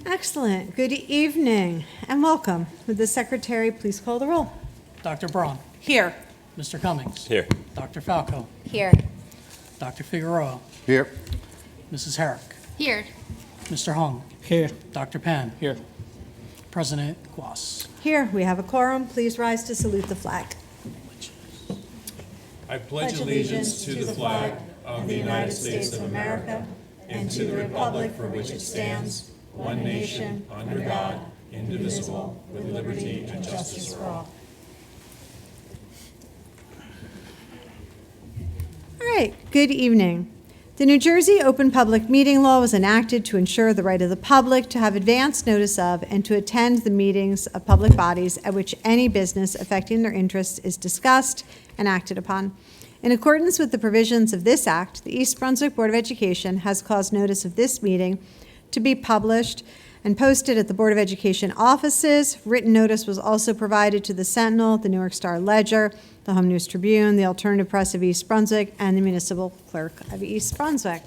Excellent. Good evening and welcome. Would the secretary please call the roll? Dr. Braun. Here. Mr. Cummings. Here. Dr. Falco. Here. Dr. Figueroa. Here. Mrs. Herrick. Here. Mr. Hung. Here. Dr. Pan. Here. President Guas. Here, we have a quorum. Please rise to salute the flag. I pledge allegiance to the flag of the United States of America and to the republic for which it stands, one nation, under God, indivisible, with liberty and justice for all. All right, good evening. The New Jersey Open Public Meeting Law was enacted to ensure the right of the public to have advance notice of and to attend the meetings of public bodies at which any business affecting their interests is discussed and acted upon. In accordance with the provisions of this act, the East Brunswick Board of Education has caused notice of this meeting to be published and posted at the Board of Education offices. Written notice was also provided to the Sentinel, the Newark Star Ledger, the Home News Tribune, the Alternative Press of East Brunswick, and the Municipal Clerk of East Brunswick.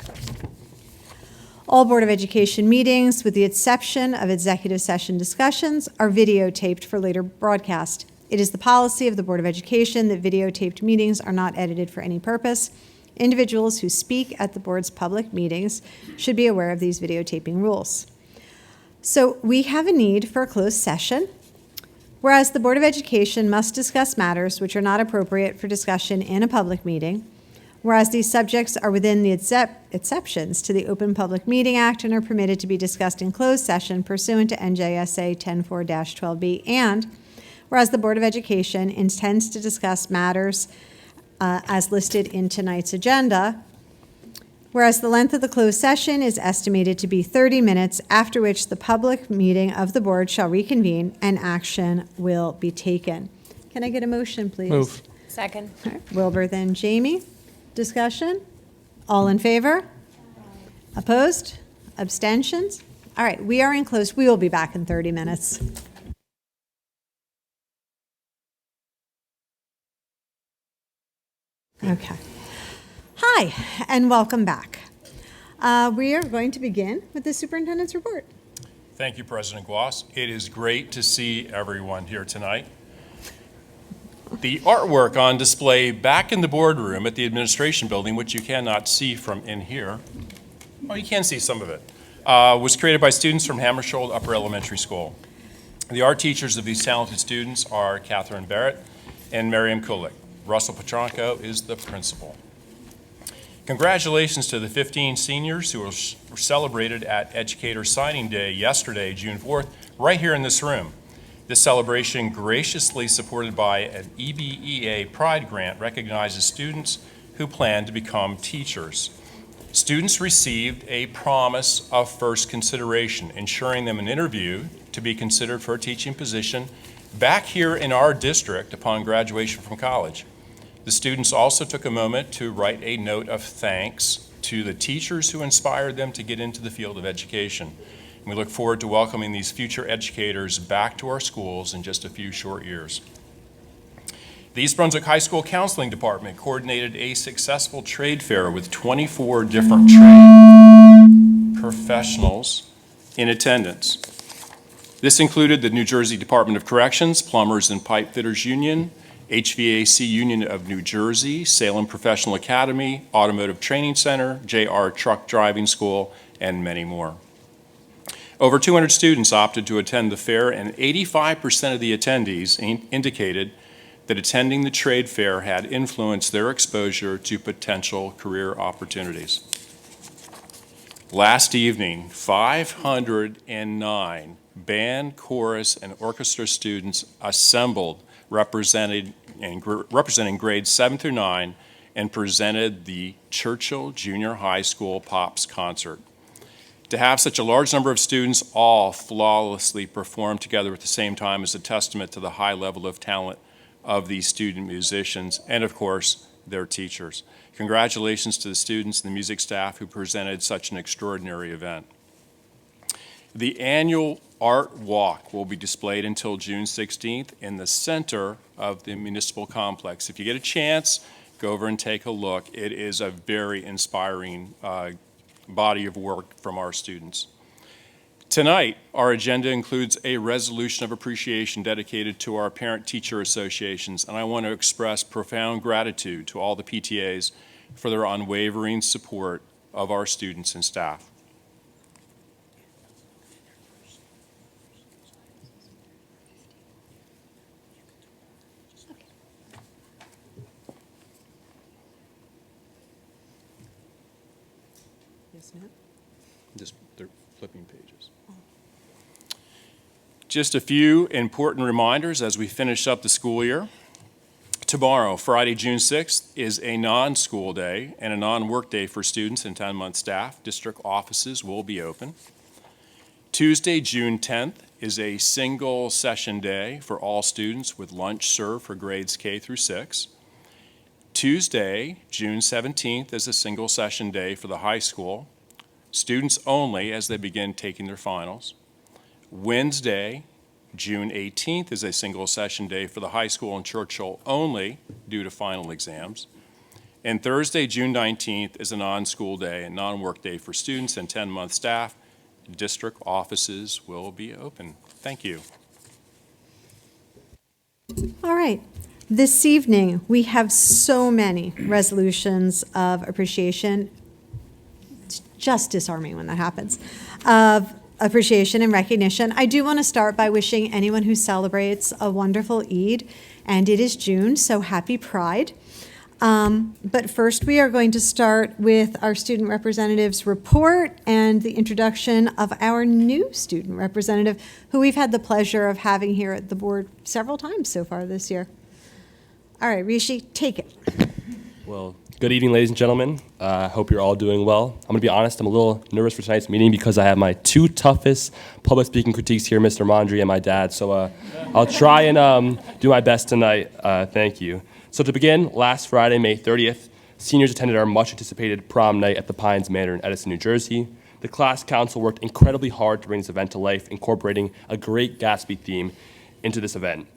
All Board of Education meetings, with the exception of executive session discussions, are videotaped for later broadcast. It is the policy of the Board of Education that videotaped meetings are not edited for any purpose. Individuals who speak at the board's public meetings should be aware of these videotaping rules. So we have a need for a closed session. Whereas the Board of Education must discuss matters which are not appropriate for discussion in a public meeting, whereas these subjects are within the exceptions to the Open Public Meeting Act and are permitted to be discussed in closed session pursuant to NJSA 10-4-12B, and whereas the Board of Education intends to discuss matters as listed in tonight's agenda, whereas the length of the closed session is estimated to be 30 minutes, after which the public meeting of the board shall reconvene and action will be taken. Can I get a motion, please? Move. Second. All right, Wilbur, then Jamie. Discussion? All in favor? Opposed? Abstentions? All right, we are in closed. We will be back in 30 minutes. Okay. Hi, and welcome back. We are going to begin with the superintendent's report. Thank you, President Guas. It is great to see everyone here tonight. The artwork on display back in the boardroom at the administration building, which you cannot see from in here, well, you can see some of it, was created by students from Hammersholt Upper Elementary School. The art teachers of these talented students are Catherine Barrett and Miriam Kulik. Russell Petranco is the principal. Congratulations to the 15 seniors who were celebrated at Educator Signing Day yesterday, June 4th, right here in this room. This celebration, graciously supported by an EBEA Pride Grant, recognizes students who plan to become teachers. Students received a promise of first consideration, ensuring them an interview to be considered for a teaching position back here in our district upon graduation from college. The students also took a moment to write a note of thanks to the teachers who inspired them to get into the field of education. And we look forward to welcoming these future educators back to our schools in just a few short years. The East Brunswick High School Counseling Department coordinated a successful trade fair with 24 different trade professionals in attendance. This included the New Jersey Department of Corrections, Plumbers and Pipe Fitters Union, HVAC Union of New Jersey, Salem Professional Academy, Automotive Training Center, JR Truck Driving School, and many more. Over 200 students opted to attend the fair, and 85% of the attendees indicated that attending the trade fair had influenced their exposure to potential career opportunities. Last evening, 509 band, chorus, and orchestra students assembled representing grades 7 through 9 and presented the Churchill Junior High School Pops concert. To have such a large number of students all flawlessly perform together at the same time is a testament to the high level of talent of these student musicians and, of course, their teachers. Congratulations to the students and the music staff who presented such an extraordinary event. The annual Art Walk will be displayed until June 16th in the center of the municipal complex. If you get a chance, go over and take a look. It is a very inspiring body of work from our students. Tonight, our agenda includes a resolution of appreciation dedicated to our parent-teacher associations, and I want to express profound gratitude to all the PTAs for their unwavering support of our students and staff. They're flipping pages. Just a few important reminders as we finish up the school year. Tomorrow, Friday, June 6th, is a non-school day and a non-work day for students and 10-month staff. District offices will be open. Tuesday, June 10th, is a single session day for all students with lunch served for grades K through 6. Tuesday, June 17th, is a single session day for the high school. Students only as they begin taking their finals. Wednesday, June 18th, is a single session day for the high school and Churchill only due to final exams. And Thursday, June 19th, is a non-school day and non-work day for students and 10-month staff. District offices will be open. Thank you. All right. This evening, we have so many resolutions of appreciation. It's just disarming when that happens, of appreciation and recognition. I do want to start by wishing anyone who celebrates a wonderful Eid, and it is June, so happy Pride. But first, we are going to start with our student representative's report and the introduction of our new student representative, who we've had the pleasure of having here at the board several times so far this year. All right, Rishi, take it. Well, good evening, ladies and gentlemen. I hope you're all doing well. I'm going to be honest, I'm a little nervous for tonight's meeting because I have my two toughest public speaking critiques here, Mr. Mondry and my dad. So I'll try and do my best tonight. Thank you. So to begin, last Friday, May 30th, seniors attended our much-anticipated prom night at the Pines Manor in Edison, New Jersey. The class council worked incredibly hard to bring this event to life, incorporating a Great Gatsby theme into this event.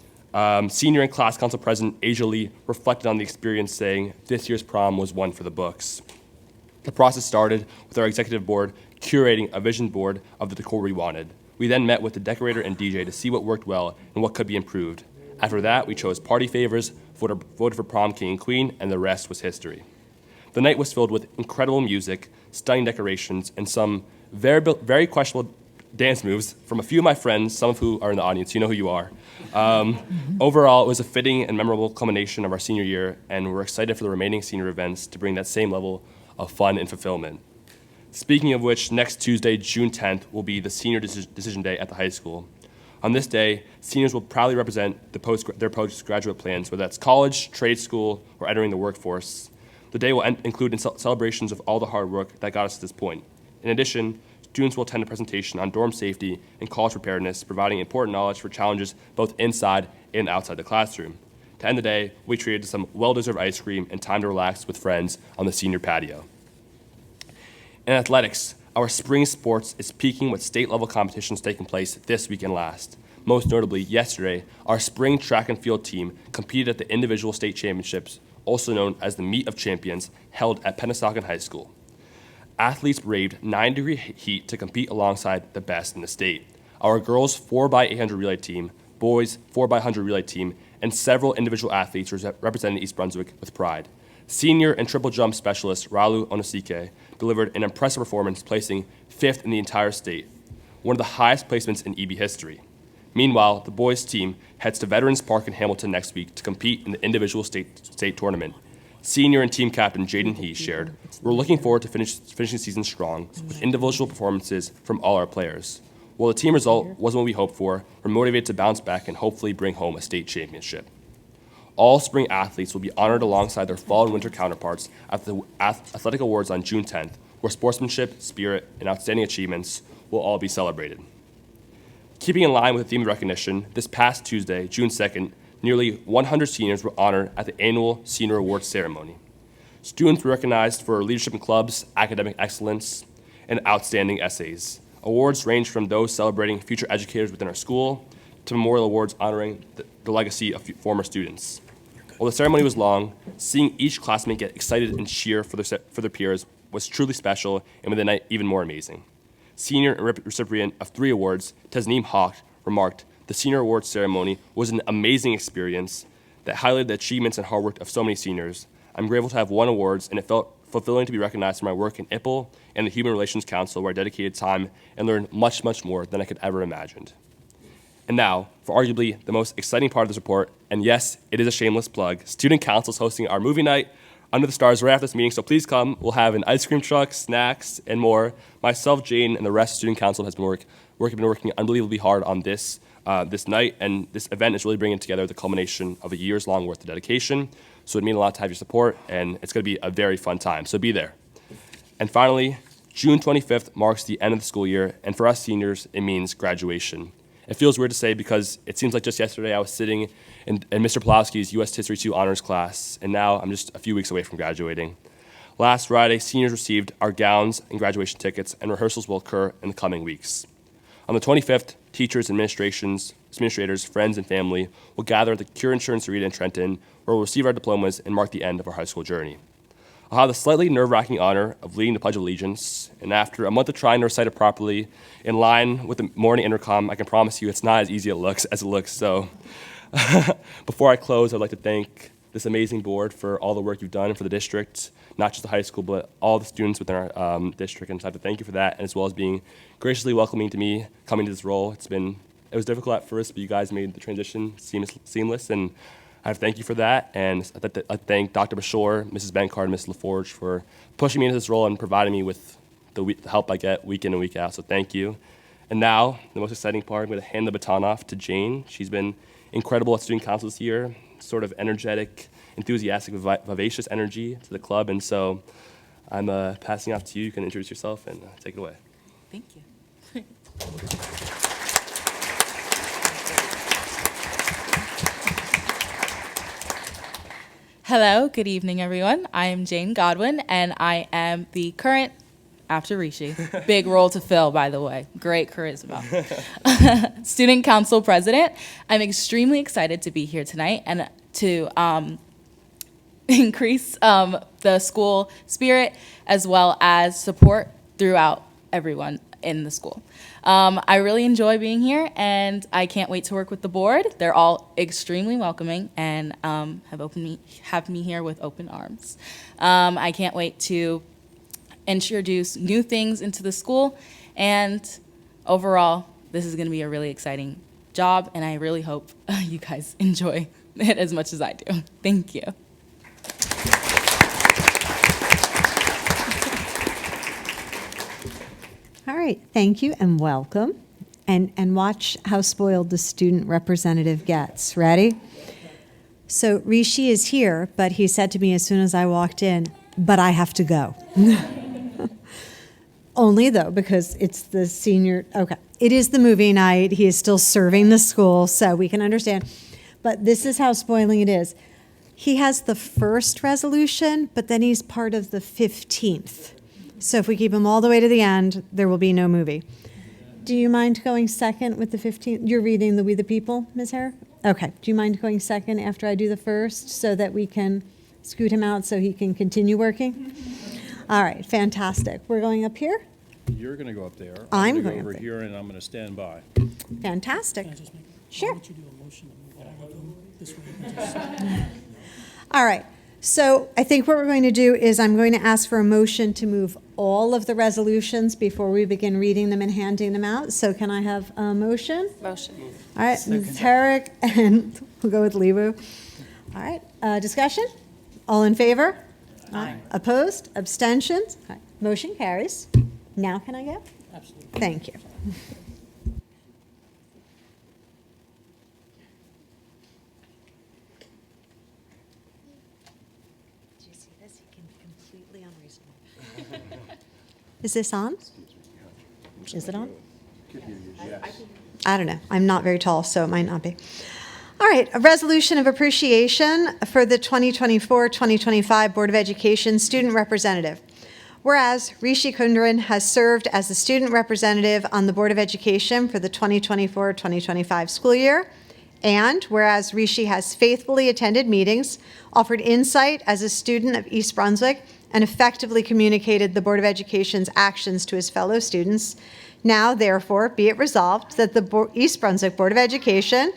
Senior and class council president Asia Lee reflected on the experience, saying, "This year's prom was one for the books." The process started with our executive board curating a vision board of the decor we wanted. We then met with the decorator and DJ to see what worked well and what could be improved. After that, we chose party favors, voted for prom king and queen, and the rest was history. The night was filled with incredible music, stunning decorations, and some very questionable dance moves from a few of my friends, some of who are in the audience. You know who you are. Overall, it was a fitting and memorable culmination of our senior year, and we're excited for the remaining senior events to bring that same level of fun and fulfillment. Speaking of which, next Tuesday, June 10th, will be the senior decision day at the high school. On this day, seniors will proudly represent their postgraduate plans, whether that's college, trade school, or entering the workforce. The day will include celebrations of all the hard work that got us to this point. In addition, students will attend a presentation on dorm safety and college preparedness, providing important knowledge for challenges both inside and outside the classroom. To end the day, we treated some well-deserved ice cream and time to relax with friends on the senior patio. In athletics, our spring sports is peaking with state-level competitions taking place this week and last. Most notably, yesterday, our spring track and field team competed at the individual state championships, also known as the Meet of Champions, held at Pennsauken High School. Athletes braved 9-degree heat to compete alongside the best in the state. Our girls 4x800 relay team, boys 4x100 relay team, and several individual athletes represented East Brunswick with pride. Senior and triple jump specialist Ralu Onosike delivered an impressive performance, placing 5th in the entire state, one of the highest placements in EB history. Meanwhile, the boys team heads to Veterans Park in Hamilton next week to compete in the individual state tournament. Senior and team captain Jaden He shared, "We're looking forward to finishing the season strong with individual performances from all our players. While the team result wasn't what we hoped for, we're motivated to bounce back and hopefully bring home a state championship." All spring athletes will be honored alongside their fall and winter counterparts at the Athletic Awards on June 10th, where sportsmanship, spirit, and outstanding achievements will all be celebrated. Keeping in line with the theme of recognition, this past Tuesday, June 2nd, nearly 100 seniors were honored at the annual Senior Awards ceremony. Students were recognized for leadership in clubs, academic excellence, and outstanding essays. Awards range from those celebrating future educators within our school to memorial awards honoring the legacy of former students. While the ceremony was long, seeing each classmate get excited and cheer for their peers was truly special and made the night even more amazing. senior and recipient of 3 awards, Tasneem Hawk, remarked, "The senior awards ceremony was an amazing experience that highlighted the achievements and hard work of so many seniors. I'm grateful to have won awards, and it felt fulfilling to be recognized for my work in IPPL and the Human Relations Council, where I dedicated time and learned much, much more than I could ever imagined." And now, for arguably the most exciting part of this report, and yes, it is a shameless plug, Student Council is hosting our movie night under the stars right after this meeting, so please come. We'll have an ice cream truck, snacks, and more. Myself, Jane, and the rest of Student Council has been working unbelievably hard on this night, and this event is really bringing together the culmination of a year's long worth of dedication. So it means a lot to have your support, and it's going to be a very fun time, so be there. And finally, June 25th marks the end of the school year, and for us seniors, it means graduation. It feels weird to say because it seems like just yesterday I was sitting in Mr. Pulowski's U.S. History 2 honors class, and now I'm just a few weeks away from graduating. Last Friday, seniors received our gowns and graduation tickets, and rehearsals will occur in the coming weeks. On the 25th, teachers, administrators, friends, and family will gather at the Cure Insurance Arena in Trenton, where we'll receive our diplomas and mark the end of our high school journey. I'll have the slightly nerve-wracking honor of leading the Pledge of Allegiance, and after a month of trying to recite it properly, in line with the morning intercom, I can promise you it's not as easy as it looks. So before I close, I'd like to thank this amazing board for all the work you've done for the district, not just the high school, but all the students within our district, and so I'd like to thank you for that, as well as being graciously welcoming to me coming to this role. It was difficult at first, but you guys made the transition seamless, and I thank you for that, and I thank Dr. Bashore, Mrs. Benkard, and Ms. LaForge for pushing me into this role and providing me with the help I get week in and week out, so thank you. And now, the most exciting part, I'm going to hand the baton off to Jane. She's been incredible at Student Council this year, sort of energetic, enthusiastic, vivacious energy to the club, and so I'm passing off to you. You can introduce yourself and take it away. Thank you. Hello, good evening, everyone. I am Jane Godwin, and I am the current, after Rishi, big role to fill, by the way, great charisma, Student Council President. I'm extremely excited to be here tonight and to increase the school spirit as well as support throughout everyone in the school. I really enjoy being here, and I can't wait to work with the board. They're all extremely welcoming and have me here with open arms. I can't wait to introduce new things into the school, and overall, this is going to be a really exciting job, and I really hope you guys enjoy it as much as I do. Thank you. All right, thank you and welcome. And watch how spoiled the student representative gets. Ready? So Rishi is here, but he said to me as soon as I walked in, "But I have to go." Only though, because it's the senior, okay. It is the movie night. He is still serving the school, so we can understand. But this is how spoiling it is. He has the first resolution, but then he's part of the 15th. So if we keep him all the way to the end, there will be no movie. Do you mind going second with the 15th? You're reading the We the People, Ms. Herrick? Okay. Do you mind going second after I do the first so that we can scoot him out so he can continue working? All right, fantastic. We're going up here? You're going to go up there. I'm gonna going go up over there. here, and I'm going to stand by. Fantastic. Can I just make Sure. Why don't you do a motion to move all of them this way? All right. So I think what we're going to do is I'm going to ask for a motion to move all of the resolutions before we begin reading them and handing them out. So can I have a motion? Motion. All right, Ms. Herrick, and we'll go with Lewu. All right, discussion? All in favor? Aye. Opposed? Abstentions? All right, motion carries. Now can I go? Absolutely. Thank you. Do you see this? He can be completely unreasonable. Is this on? Is it on? I don't know. I'm not very tall, so it might not be. All right, a resolution of appreciation for the 2024-2025 Board of Education Student Representative. Whereas Rishi Kundran has served as the student representative on the Board of Education for the 2024-2025 school year, and whereas Rishi has faithfully attended meetings, offered insight as a student of East Brunswick, and effectively communicated the Board of Education's actions to his fellow students, Now, therefore, be it resolved that the East Brunswick Board of Education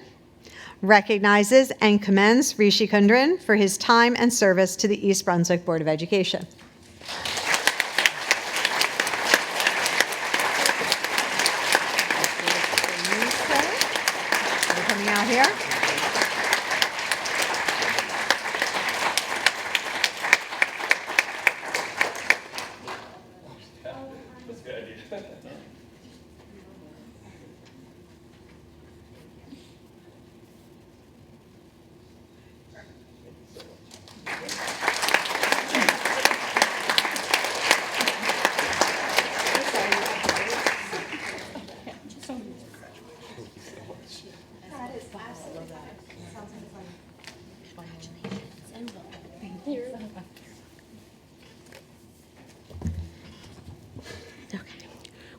recognizes and commends Rishi Kundran for his time and service to the East Brunswick Board of Education. Are you coming out here?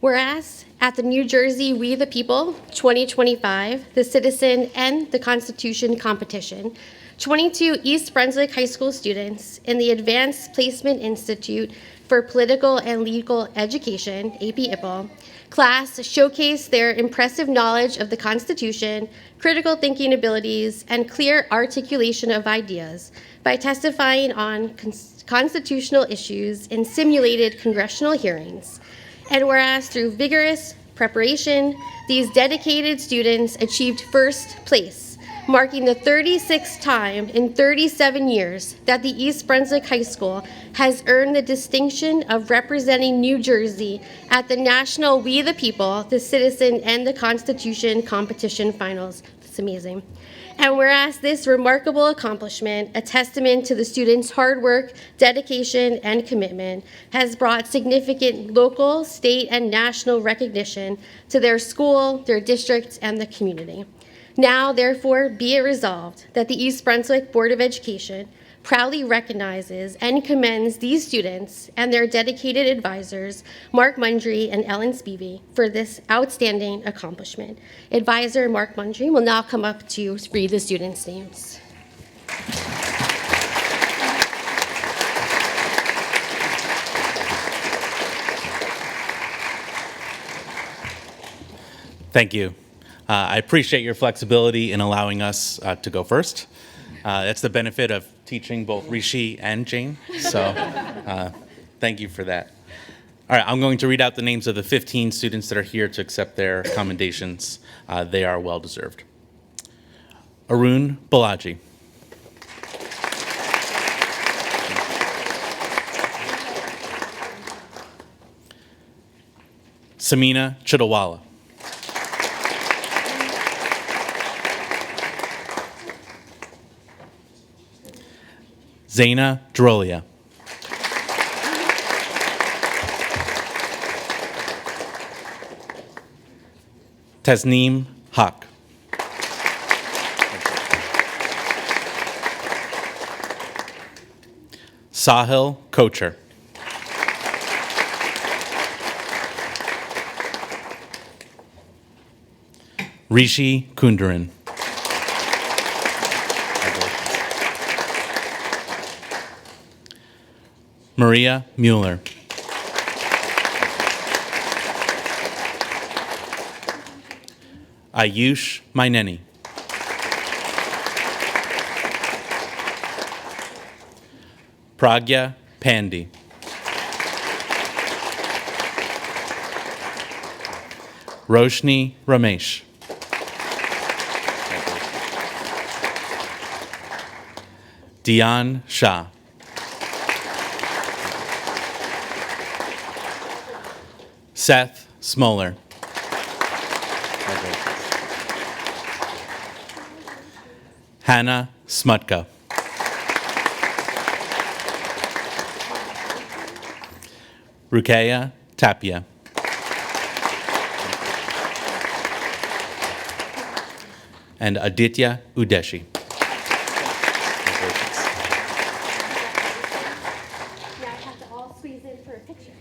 Whereas at the New Jersey We the People 2025, the Citizen and the Constitution competition, 22 East Brunswick High School students in the Advanced Placement Institute for Political and Legal Education, AP-IPL, class showcased their impressive knowledge of the Constitution, critical thinking abilities, and clear articulation of ideas by testifying on constitutional issues in simulated congressional hearings. And whereas through vigorous preparation, these dedicated students achieved first place, marking the 36th time in 37 years that the East Brunswick High School has earned the distinction of representing New Jersey at the National We the People, the Citizen, and the Constitution competition finals. That's amazing. And whereas this remarkable accomplishment, a testament to the students' hard work, dedication, and commitment, has brought significant local, state, and national recognition to their school, their district, and the community. Now, therefore, be it resolved that the East Brunswick Board of Education proudly recognizes and commends these students and their dedicated advisors, Mark Mundry and Ellen Spivey, for this outstanding accomplishment. Advisor Mark Mundry will now come up to read the students' names. Thank you. I appreciate your flexibility in allowing us to go first. That's the benefit of teaching both Rishi and Jane, so thank you for that. All right, I'm going to read out the names of the 15 students that are here to accept their commendations. They are well-deserved. Arun Balaji. Samina Chidawala. Zaina Drolia. Tasneem Haq. Sahil Kocher. Rishi Kundaran. Maria Mueller. Ayush Maineni. Pragya Pandi. Roshni Ramesh. Dian Shah. Seth Smoller. Hannah Smutka. Rukeya Tapia. And Aditya Udeshi. Now I have to all squeeze in for a picture.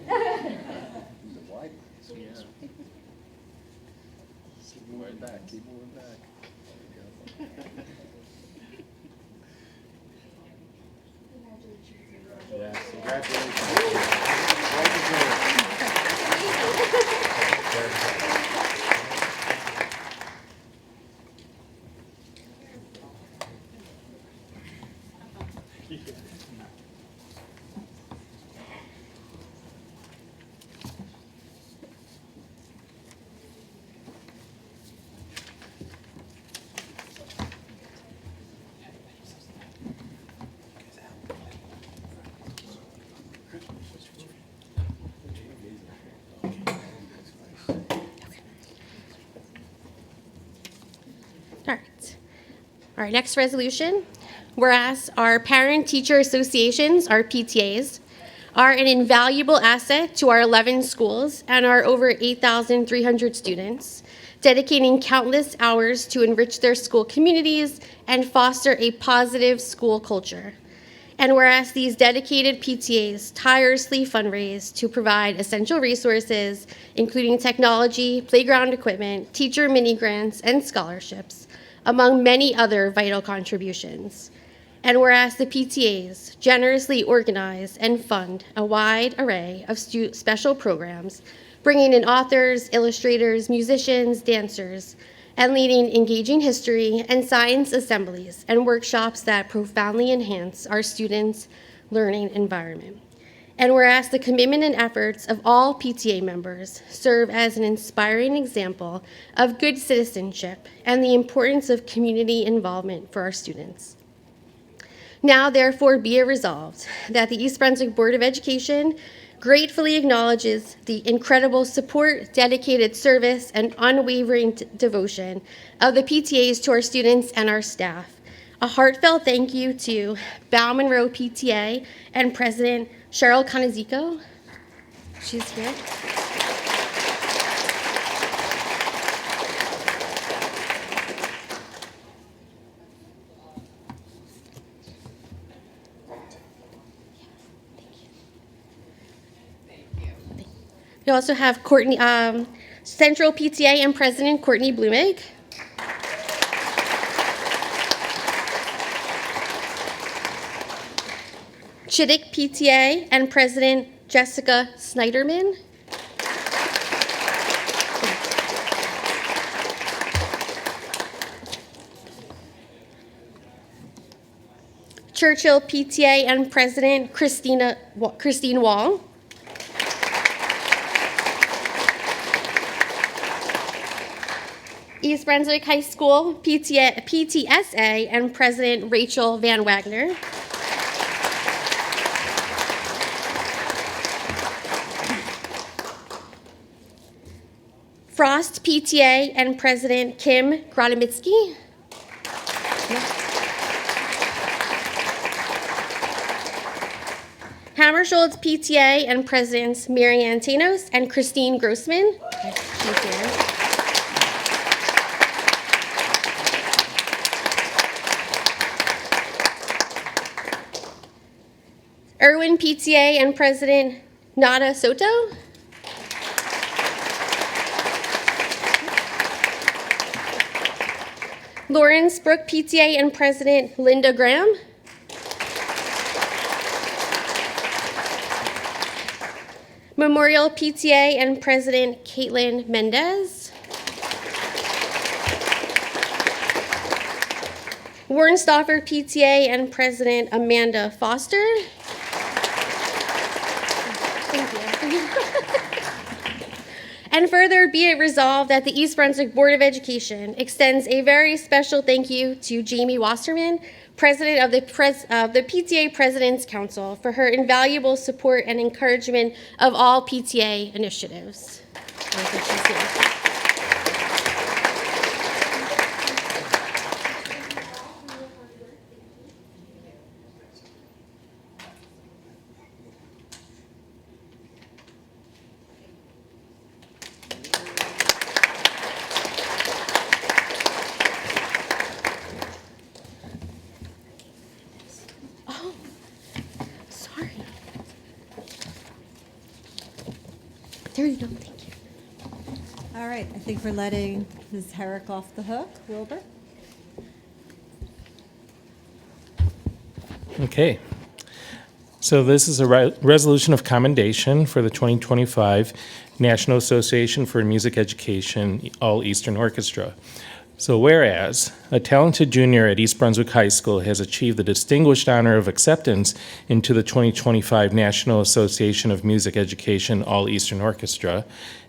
Our next resolution, whereas our parent-teacher associations, our PTAs, are an invaluable asset to our 11 schools and our over 8,300 students, dedicating countless hours to enrich their school communities and foster a positive school culture. And whereas these dedicated PTAs tirelessly fundraise to provide essential resources, including technology, playground equipment, teacher mini-grants, and scholarships, among many other vital contributions. And whereas the PTAs generously organize and fund a wide array of special programs, bringing in authors, illustrators, musicians, dancers, and leading engaging history and science assemblies and workshops that profoundly enhance our students' learning environment. And whereas the commitment and efforts of all PTA members serve as an inspiring example of good citizenship and the importance of community involvement for our students. Now, therefore, be it resolved that the East Brunswick Board of Education gratefully acknowledges the incredible support, dedicated service, and unwavering devotion of the PTAs to our students and our staff. A heartfelt thank you to Bow Monroe PTA and President Cheryl Conazico. She's here. We also have Courtney, Central PTA and President Courtney Blumig. Chittick PTA and President Jessica Snyderman. Churchill PTA and President Christine Wall. East Brunswick High School PTSA and President Rachel Van Wagner. Frost PTA and President Kim Grodomitsky. Hammershold's PTA and Presidents Marianne Tanos and Christine Grossman. She's here. Irwin PTA and President Nada Soto. Lawrence Brook PTA and President Linda Graham. Memorial PTA and President Caitlin Mendez. Warrenstoffer PTA and President Amanda Foster. Thank you. And further, be it resolved that the East Brunswick Board of Education extends a very special thank you to Jamie Wasserman, President of the PTA President's Council, for her invaluable support and encouragement of all PTA initiatives. I think she's here. There you go, thank you. All right, I think we're letting Ms. Herrick off the hook. Wilbur? Okay. So this is a resolution of commendation for the 2025 National Association for Music Education All Eastern Orchestra. So whereas a talented junior at East Brunswick High School has achieved the distinguished honor of acceptance into the 2025 National Association of Music Education All Eastern Orchestra,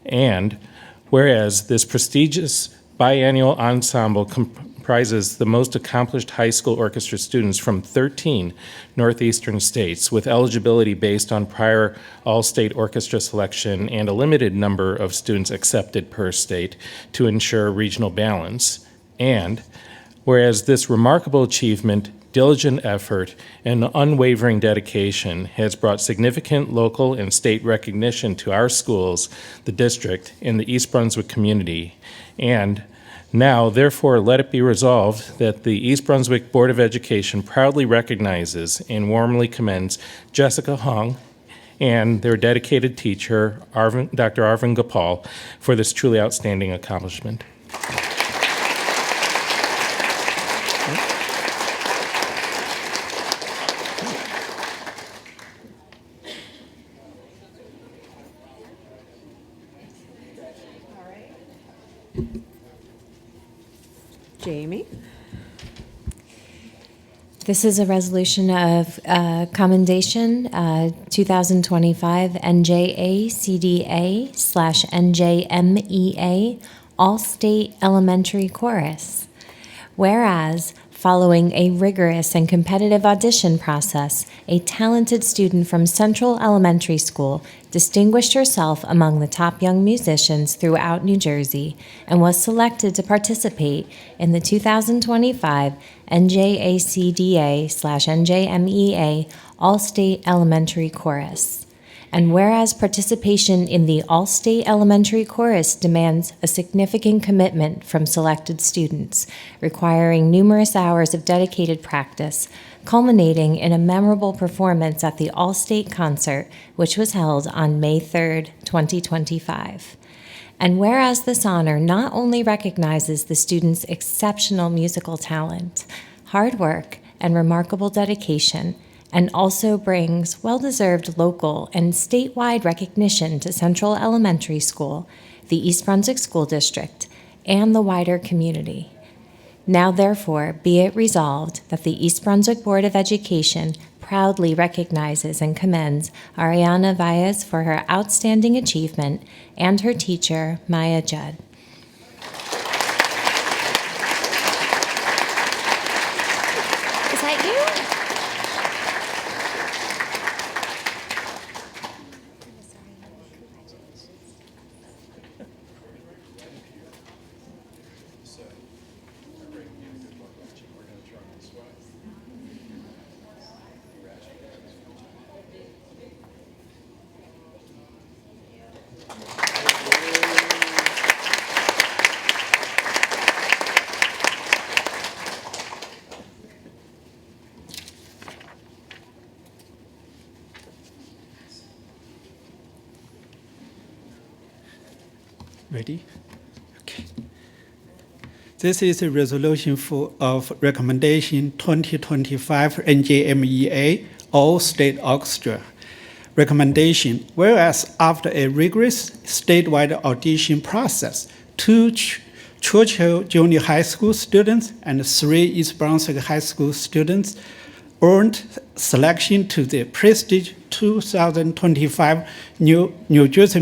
and whereas this prestigious biannual ensemble comprises the most accomplished high school orchestra students from 13 northeastern states with eligibility based on prior all-state orchestra selection and a limited number of students accepted per state to ensure regional balance. And Whereas this remarkable achievement, diligent effort, and unwavering dedication has brought significant local and state recognition to our schools, the district, and the East Brunswick community. And now, therefore, let it be resolved that the East Brunswick Board of Education proudly recognizes and warmly commends Jessica Hong and their dedicated teacher, Dr. Arvind Gopal, for this truly outstanding accomplishment. Jamie? This is a resolution of commendation 2025 NJA CDA / NJMEA All State Elementary Chorus. Whereas, following a rigorous and competitive audition process, a talented student from Central Elementary School distinguished herself among the top young musicians throughout New Jersey and was selected to participate in the 2025 NJACDA / NJMEA All-State Elementary Chorus. And whereas participation in the All-State Elementary Chorus demands a significant commitment from selected students, requiring numerous hours of dedicated practice, culminating in a memorable performance at the All-State Concert, which was held on May 3rd, 2025. And whereas this honor not only recognizes the students' exceptional musical talent, hard work, and remarkable dedication, and also brings well-deserved local and statewide recognition to Central Elementary School, the East Brunswick School District, and the wider community. Now therefore be it resolved that the East Brunswick Board of Education proudly recognizes and commends Ariana Valles for her outstanding achievement and her teacher, Maya Judd. Is that you? Ready? Okay. This is a resolution of recommendation 2025 NJMEA All State Orchestra. Recommendation, whereas after a rigorous statewide audition process, 2 Churchill Junior High School students and 3 East Brunswick High School students earned selection to the prestigious 2025 New Jersey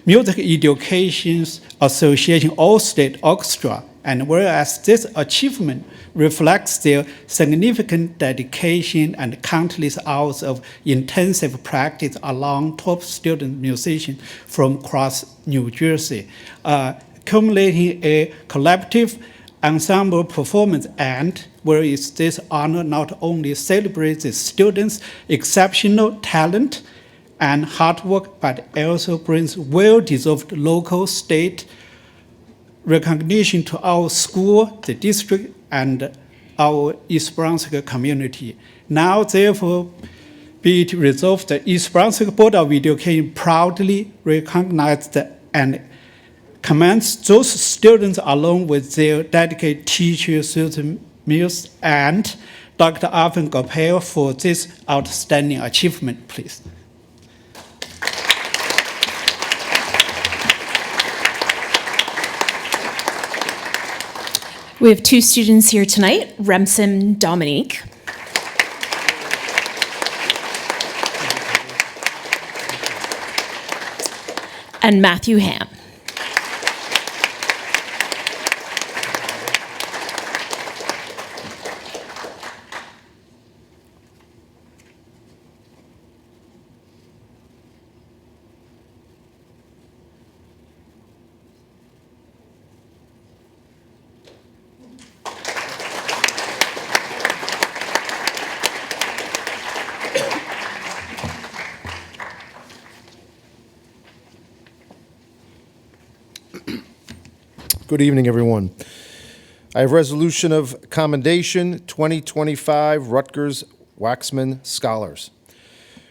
Music Education Association All-State Orchestra, and whereas this achievement reflects their significant dedication and countless hours of intensive practice along top student musicians from across New Jersey, accumulating a collective ensemble performance, and whereas this honor not only celebrates the students' exceptional talent and hard work, but also brings well-deserved local, state recognition to our school, the district, and our East Brunswick community. Now, therefore, be it resolved that East Brunswick Board of Education proudly recognizes and commends those students along with their dedicated teachers, Susan Mills, and Dr. Arvind Gopal for this outstanding achievement, please. We have 2 students here tonight, Remsen Dominique. And Matthew Ham. Good evening, everyone. I have resolution of commendation 2025 Rutgers Waxman Scholars.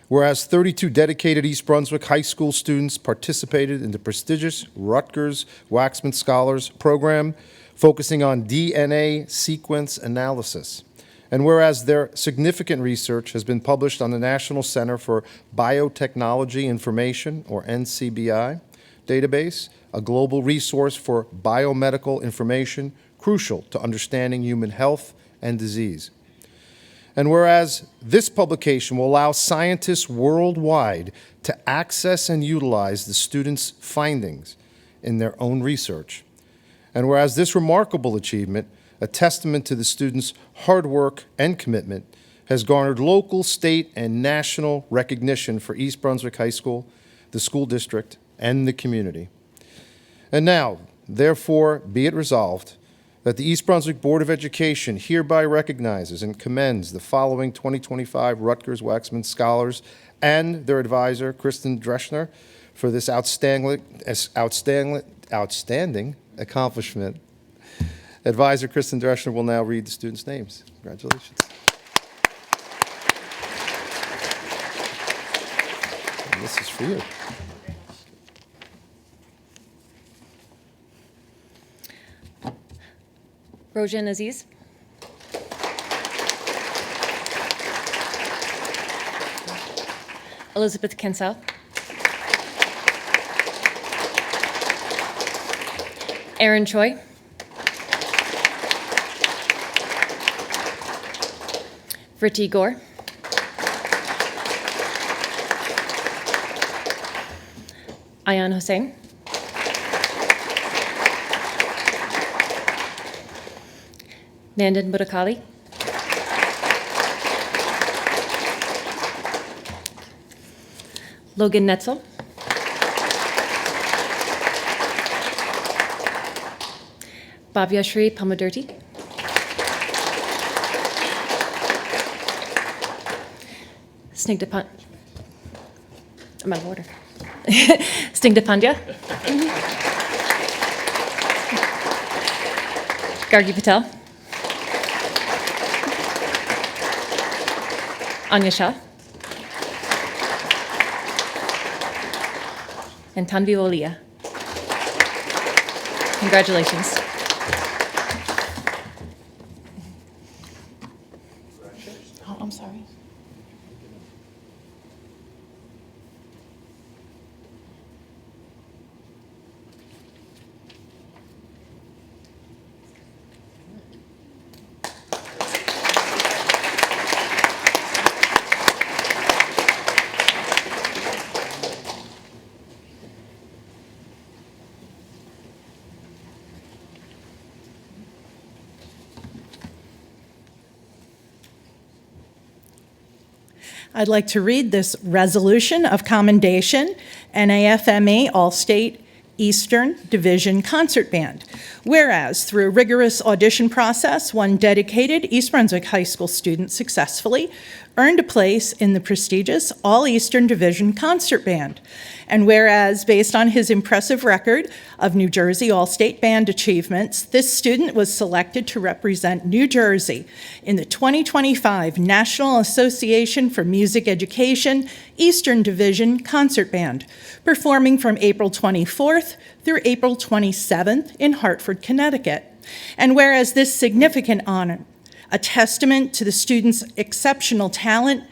Whereas 32 dedicated East Brunswick High School students participated in the prestigious Rutgers Waxman Scholars program focusing on DNA sequence analysis. And whereas their significant research has been published on the National Center for Biotechnology Information, or NCBI, database, a global resource for biomedical information crucial to understanding human health and disease. And whereas this publication will allow scientists worldwide to access and utilize the students' findings in their own research. And whereas this remarkable achievement, a testament to the students' hard work and commitment, has garnered local, state, and national recognition for East Brunswick High School, the school district, and the community. And now, therefore, be it resolved that the East Brunswick Board of Education hereby recognizes and commends the following 2025 Rutgers Waxman Scholars and their advisor, Kristen Dreschner, for this outstanding accomplishment. Advisor Kristen Dreschner will now read the students' names. Congratulations. And this is for you. Rojan Aziz. Elizabeth Kinsell. Aaron Choi. Vritti Gore. Ayan Hossein. Nandan Murakali. Logan Netzel. Bhavyashri Pamadurti. Snigdha Pandya. I'm out of order. Snigdha Pandya. Gargi Patel. Anya Shah. And Tanvi Olia. Congratulations. Oh, I'm sorry. I'd like to read this resolution of commendation, NAFME All-State Eastern Division Concert Band. Whereas, through a rigorous audition process, one dedicated East Brunswick High School student successfully earned a place in the prestigious All-Eastern Division Concert Band. And whereas, based on his impressive record of New Jersey All-State Band achievements, this student was selected to represent New Jersey in the 2025 National Association for Music Education Eastern Division Concert Band, performing from April 24th through April 27th in Hartford, Connecticut. And whereas this significant honor, a testament to the students' exceptional talent,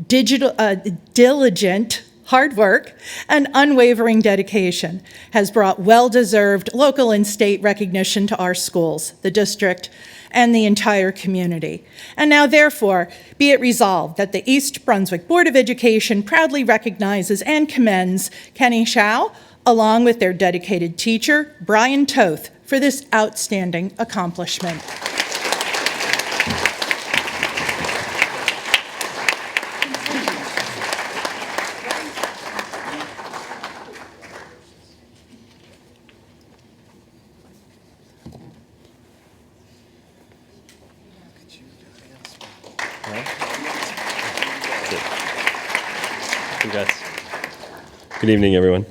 diligent hard work, and unwavering dedication, has brought well-deserved local and state recognition to our schools, the district, and the entire community. And now, therefore, be it resolved that the East Brunswick Board of Education proudly recognizes and commends Kenny Shao, along with their dedicated teacher, Brian Toth, for this outstanding accomplishment. Congrats. Good evening, everyone.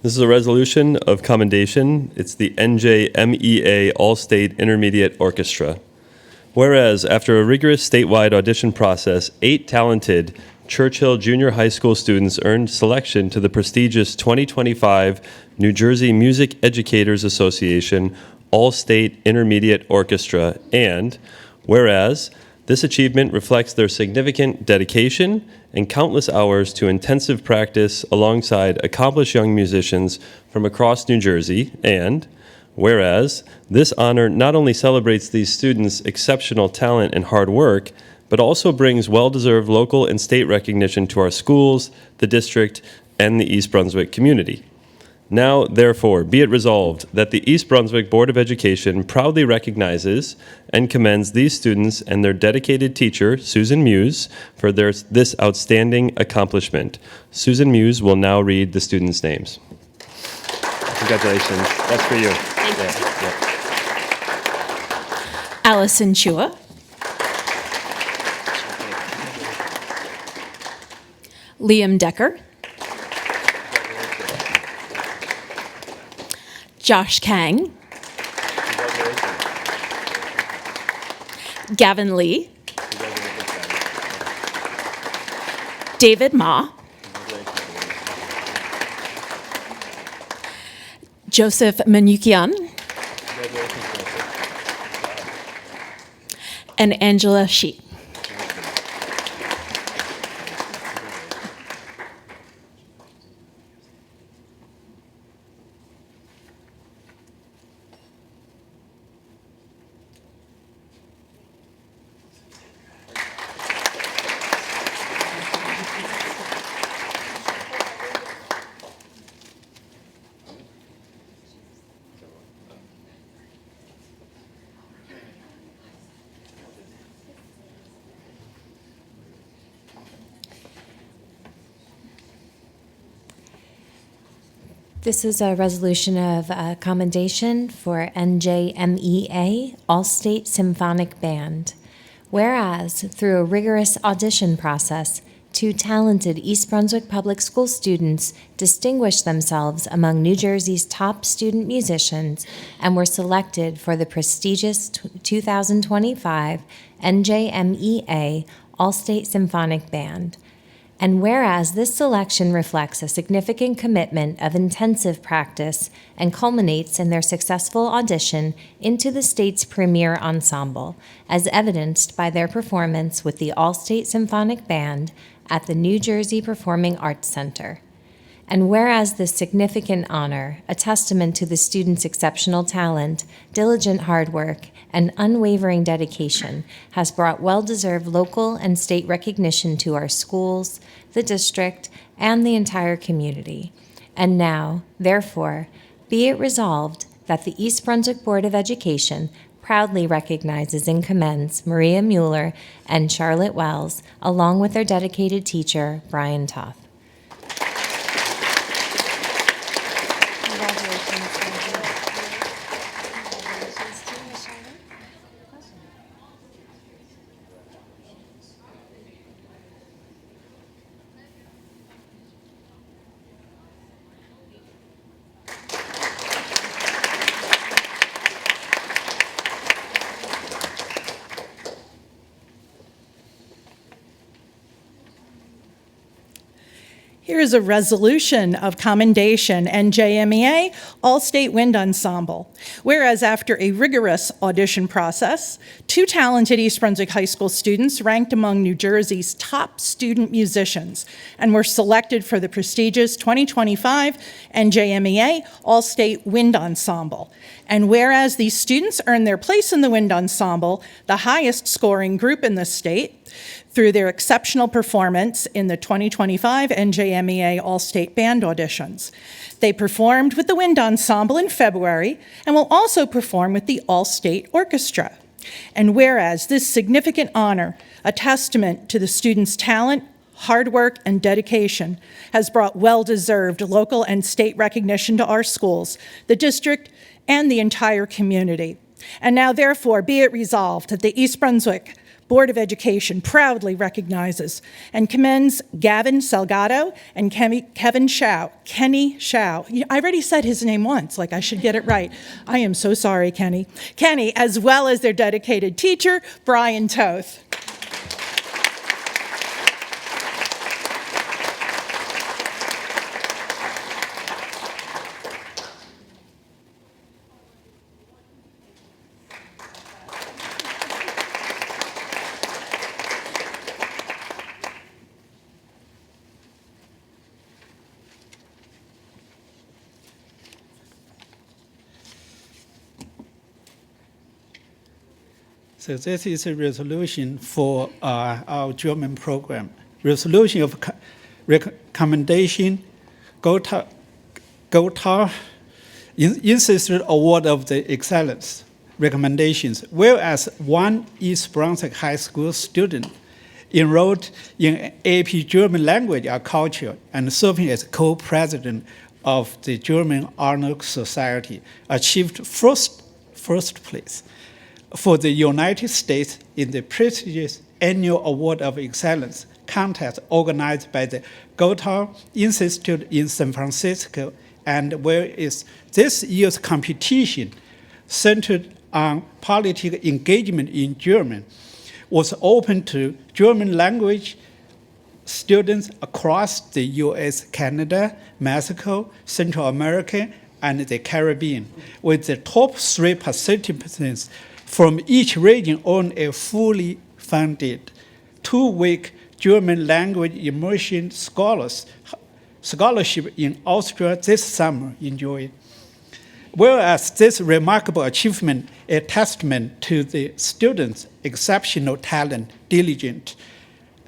This is a resolution of commendation. It's the NJMEA All-State Intermediate Orchestra. Whereas, after a rigorous statewide audition process, 8 talented Churchill Junior High School students earned selection to the prestigious 2025 New Jersey Music Educators Association All-State Intermediate Orchestra, and whereas this achievement reflects their significant dedication and countless hours to intensive practice alongside accomplished young musicians from across New Jersey, and whereas this honor not only celebrates these students' exceptional talent and hard work, but also brings well-deserved local and state recognition to our schools, the district, and the East Brunswick community. Now, therefore, be it resolved that the East Brunswick Board of Education proudly recognizes and commends these students and their dedicated teacher, Susan Muse, for this outstanding accomplishment. Susan Muse will now read the students' names. Congratulations. That's for you. Thank you. Allison Chua. Liam Decker. Josh Kang. Gavin Lee. David Ma. Joseph Manukian. And Angela Shi. This is a resolution of commendation for NJMEA All-State Symphonic Band. Whereas, through a rigorous audition process, 2 talented East Brunswick Public School students distinguished themselves among New Jersey's top student musicians and were selected for the prestigious 2025 NJMEA All-State Symphonic Band. And whereas this selection reflects a significant commitment of intensive practice and culminates in their successful audition into the state's premier ensemble, as evidenced by their performance with the All-State Symphonic Band at the New Jersey Performing Arts Center. And whereas this significant honor, a testament to the students' exceptional talent, diligent hard work, and unwavering dedication, has brought well-deserved local and state recognition to our schools, the district, and the entire community. And now, therefore, be it resolved that the East Brunswick Board of Education proudly recognizes and commends Maria Mueller and Charlotte Wells, along with their dedicated teacher, Brian Toth. Here is a resolution of commendation, NJMEA All-State Wind Ensemble. Whereas after a rigorous audition process, 2 talented East Brunswick High School students ranked among New Jersey's top student musicians and were selected for the prestigious 2025 NJMEA All-State Wind Ensemble. And whereas these students earned their place in the Wind Ensemble, the highest scoring group in the state, through their exceptional performance in the 2025 NJMEA All-State Band auditions. They performed with the Wind Ensemble in February and will also perform with the All-State Orchestra. And whereas this significant honor, a testament to the students' talent, hard work, and dedication, has brought well-deserved local and state recognition to our schools, the district, and the entire community. And now, therefore, be it resolved that the East Brunswick Board of Education proudly recognizes and commends Gavin Salgado and Kenny Shao. I already said his name once, like I should get it right. I am so sorry, Kenny. Kenny, as well as their dedicated teacher, Brian Toth. So this is a resolution for our German program. Resolution of recommendation, Gotha insisted award of the excellence recommendations, whereas one East Brunswick High School student enrolled in AP German language and culture and serving as co-president of the German Honor Society, achieved first place for the United States in the prestigious annual Award of Excellence contest organized by the Gotha Institute in San Francisco, and whereas this year's competition centered on political engagement in German, was open to German language students across the US, Canada, Mexico, Central America, and the Caribbean, with the top 3 participants from each region on a fully funded 2-week German language immersion scholarship in Austria this summer enjoyed. Whereas this remarkable achievement, a testament to the students' exceptional talent, diligent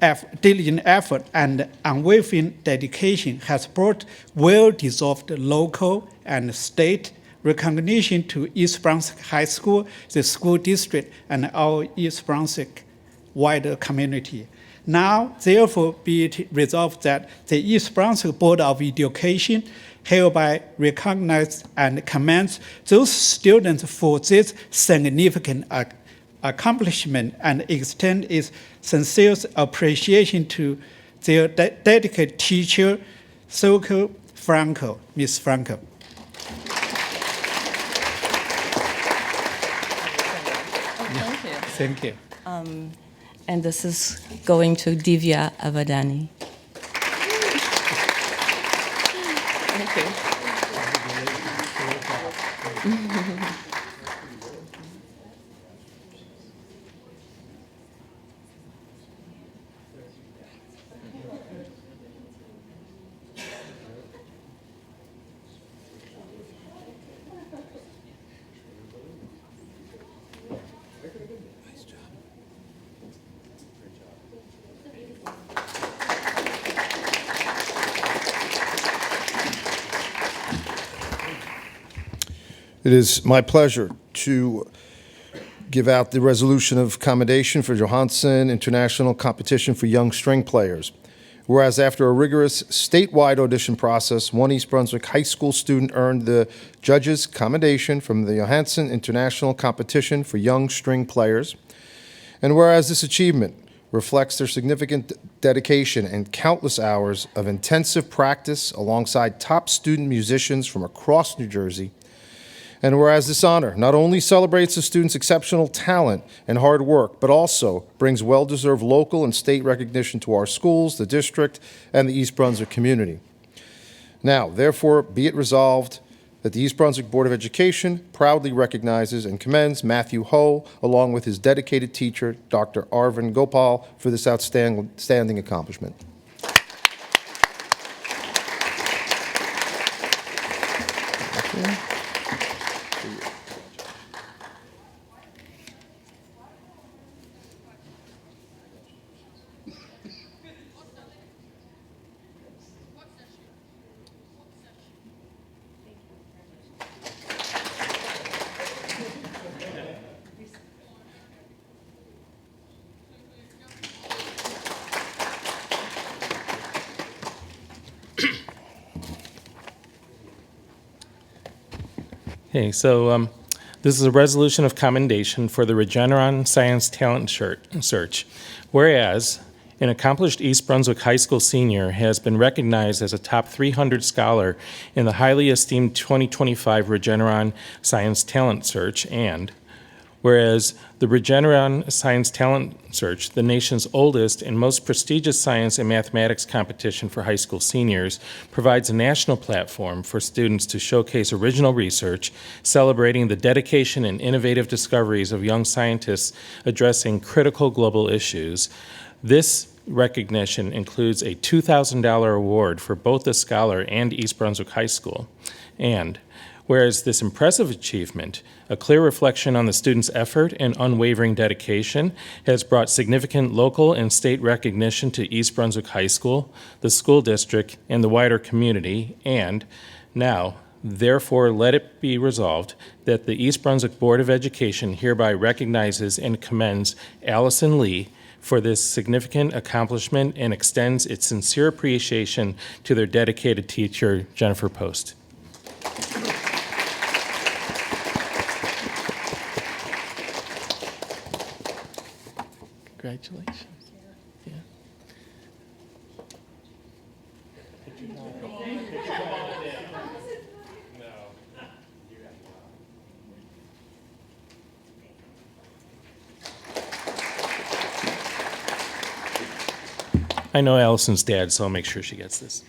effort, and unwavering dedication, has brought well-deserved local and state recognition to East Brunswick High School, the school district, and our East Brunswick wider community. Now, therefore, be it resolved that the East Brunswick Board of Education hereby recognize and commends those students for this significant accomplishment and extend its sincere appreciation to their dedicated teacher, Silke Franco, Ms. Franco. Thank you. And this is going to Divya Avadani. Thank you. It is my pleasure to give out the resolution of commendation for Johansson International Competition for Young String Players. Whereas after a rigorous statewide audition process, one East Brunswick high school student earned the judge's commendation from the Johansson International Competition for Young String Players. And whereas this achievement reflects their significant dedication and countless hours of intensive practice alongside top student musicians from across New Jersey. And whereas this honor not only celebrates the students' exceptional talent and hard work, but also brings well-deserved local and state recognition to our schools, the district, and the East Brunswick community. Now, therefore, be it resolved that the East Brunswick Board of Education proudly recognizes and commends Matthew Ho, along with his dedicated teacher, Dr. Arvind Gopal, for this outstanding accomplishment. Okay, so This is a resolution of commendation for the Regeneron Science Talent Search. Whereas an accomplished East Brunswick High School senior has been recognized as a top 300 scholar in the highly esteemed 2025 Regeneron Science Talent Search, and whereas the Regeneron Science Talent Search, the nation's oldest and most prestigious science and mathematics competition for high school seniors, provides a national platform for students to showcase original research, celebrating the dedication and innovative discoveries of young scientists addressing critical global issues. This recognition includes a $2,000 award for both the scholar and East Brunswick High School. And whereas this impressive achievement, a clear reflection on the students' effort and unwavering dedication, has brought significant local and state recognition to East Brunswick High School, the school district, and the wider community, and now, therefore, let it be resolved that the East Brunswick Board of Education hereby recognizes and commends Allison Lee for this significant accomplishment and extends its sincere appreciation to their dedicated teacher, Jennifer Post. Congratulations. Yeah. I know Allison's dad, so I'll make sure she gets this.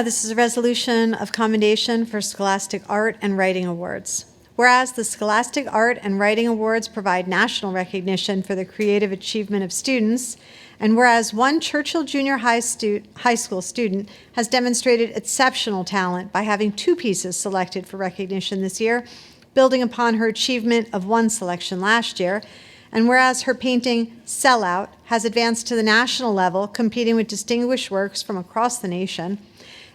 This is a resolution of commendation for Scholastic Art and Writing Awards. Whereas the Scholastic Art and Writing Awards provide national recognition for the creative achievement of students, and whereas one Churchill Junior High School student has demonstrated exceptional talent by having 2 pieces selected for recognition this year, building upon her achievement of 1 selection last year, and whereas her painting, Sellout, has advanced to the national level, competing with distinguished works from across the nation,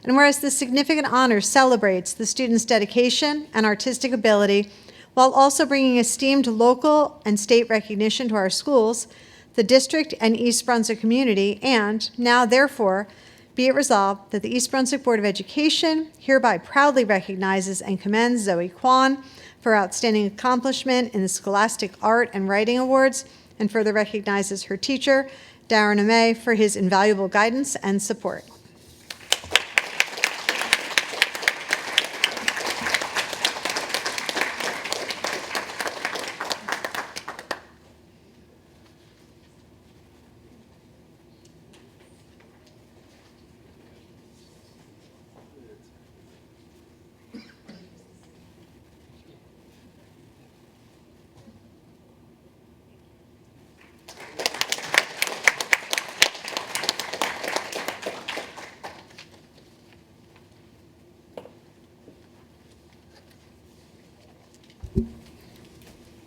and whereas this significant honor celebrates the students' dedication and artistic ability while also bringing esteemed local and state recognition to our schools, the district and East Brunswick community, and now, therefore, be it resolved that the East Brunswick Board of Education hereby proudly recognizes and commends Zoe Kwan for outstanding accomplishment in the Scholastic Art and Writing Awards, and further recognizes her teacher, Darren Amay, for his invaluable guidance and support.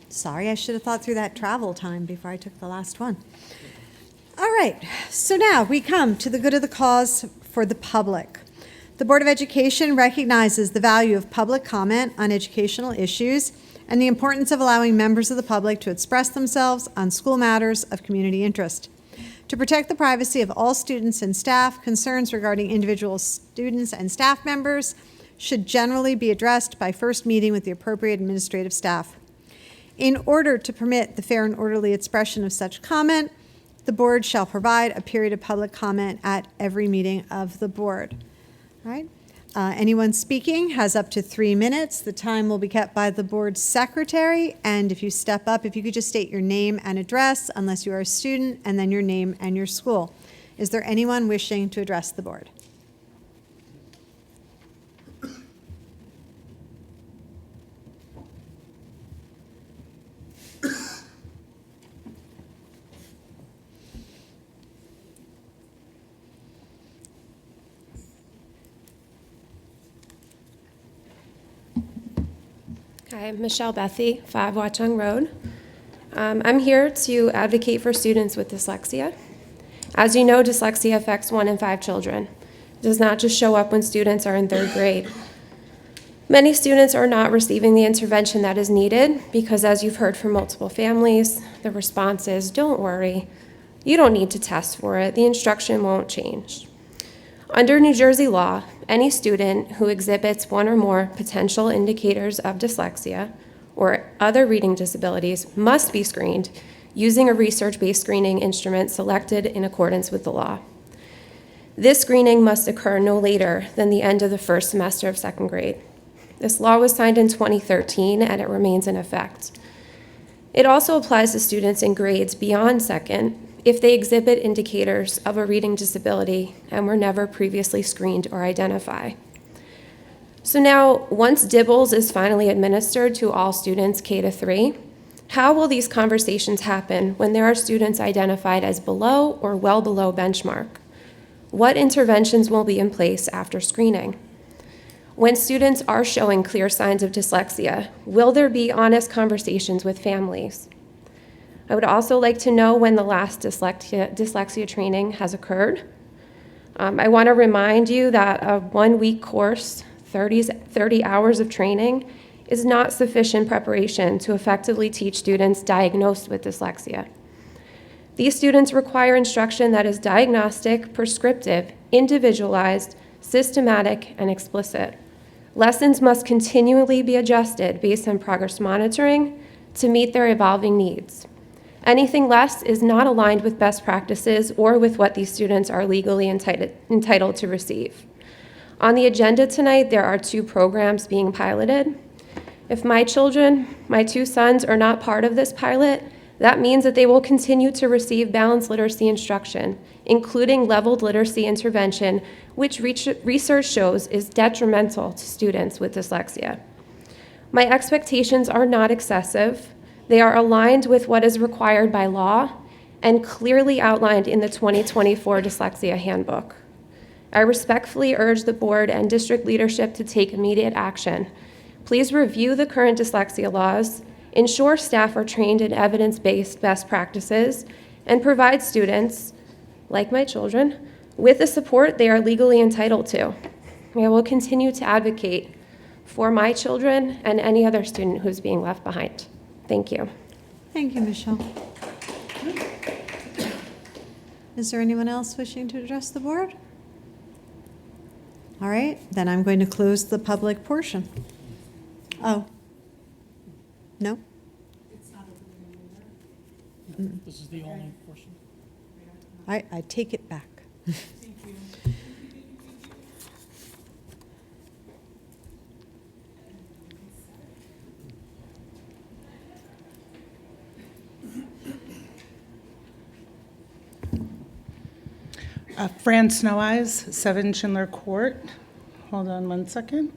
Sorry, I should have thought through that travel time before I took the last one. All right, so now we come to the good of the cause for the public. The Board of Education recognizes the value of public comment on educational issues and the importance of allowing members of the public to express themselves on school matters of community interest. To protect the privacy of all students and staff, concerns regarding individual students and staff members should generally be addressed by first meeting with the appropriate administrative staff. In order to permit the fair and orderly expression of such comment, the board shall provide a period of public comment at every meeting of the board. All right. Anyone speaking has up to 3 minutes. The time will be kept by the board secretary, and if you step up, if you could just state your name and address, unless you are a student, and then your name and your school. Is there anyone wishing to address the board? Hi, I'm Michelle Bethy, 5 Watchung Road. I'm here to advocate for students with dyslexia. As you know, dyslexia affects 1 in 5 children. It does not just show up when students are in 3rd grade. Many students are not receiving the intervention that is needed because, as you've heard from multiple families, the response is, "Don't worry, you don't need to test for it, the instruction won't change." Under New Jersey law, any student who exhibits one or more potential indicators of dyslexia or other reading disabilities must be screened using a research-based screening instrument selected in accordance with the law. This screening must occur no later than the end of the first semester of second grade. This law was signed in 2013 and it remains in effect. It also applies to students in grades beyond second if they exhibit indicators of a reading disability and were never previously screened or identified. So now, once DIBELS is finally administered to all students K to 3, how will these conversations happen when there are students identified as below or well below benchmark? What interventions will be in place after screening? When students are showing clear signs of dyslexia, will there be honest conversations with families? I would also like to know when the last dyslexia training has occurred. I want to remind you that a 1-week course, 30 hours of training, is not sufficient preparation to effectively teach students diagnosed with dyslexia. These students require instruction that is diagnostic, prescriptive, individualized, systematic, and explicit. Lessons must continually be adjusted based on progress monitoring to meet their evolving needs. Anything less is not aligned with best practices or with what these students are legally entitled to receive. On the agenda tonight, there are 2 programs being piloted. If my children, my 2 sons, are not part of this pilot, that means that they will continue to receive balanced literacy instruction, including leveled literacy intervention, which research shows is detrimental to students with dyslexia. My expectations are not excessive. They are aligned with what is required by law and clearly outlined in the 2024 Dyslexia Handbook. I respectfully urge the board and district leadership to take immediate action. Please review the current dyslexia laws, ensure staff are trained in evidence-based best practices, and provide students, like my children, with the support they are legally entitled to. I will continue to advocate for my children and any other student who's being left behind. Thank you. Thank you, Michelle. Is there anyone else wishing to address the board? All right, then I'm going to close the public portion. Oh. No? This is the only portion. I take it back. Fran Snow Eyes, 7 Schindler Court. Hold on 1 second.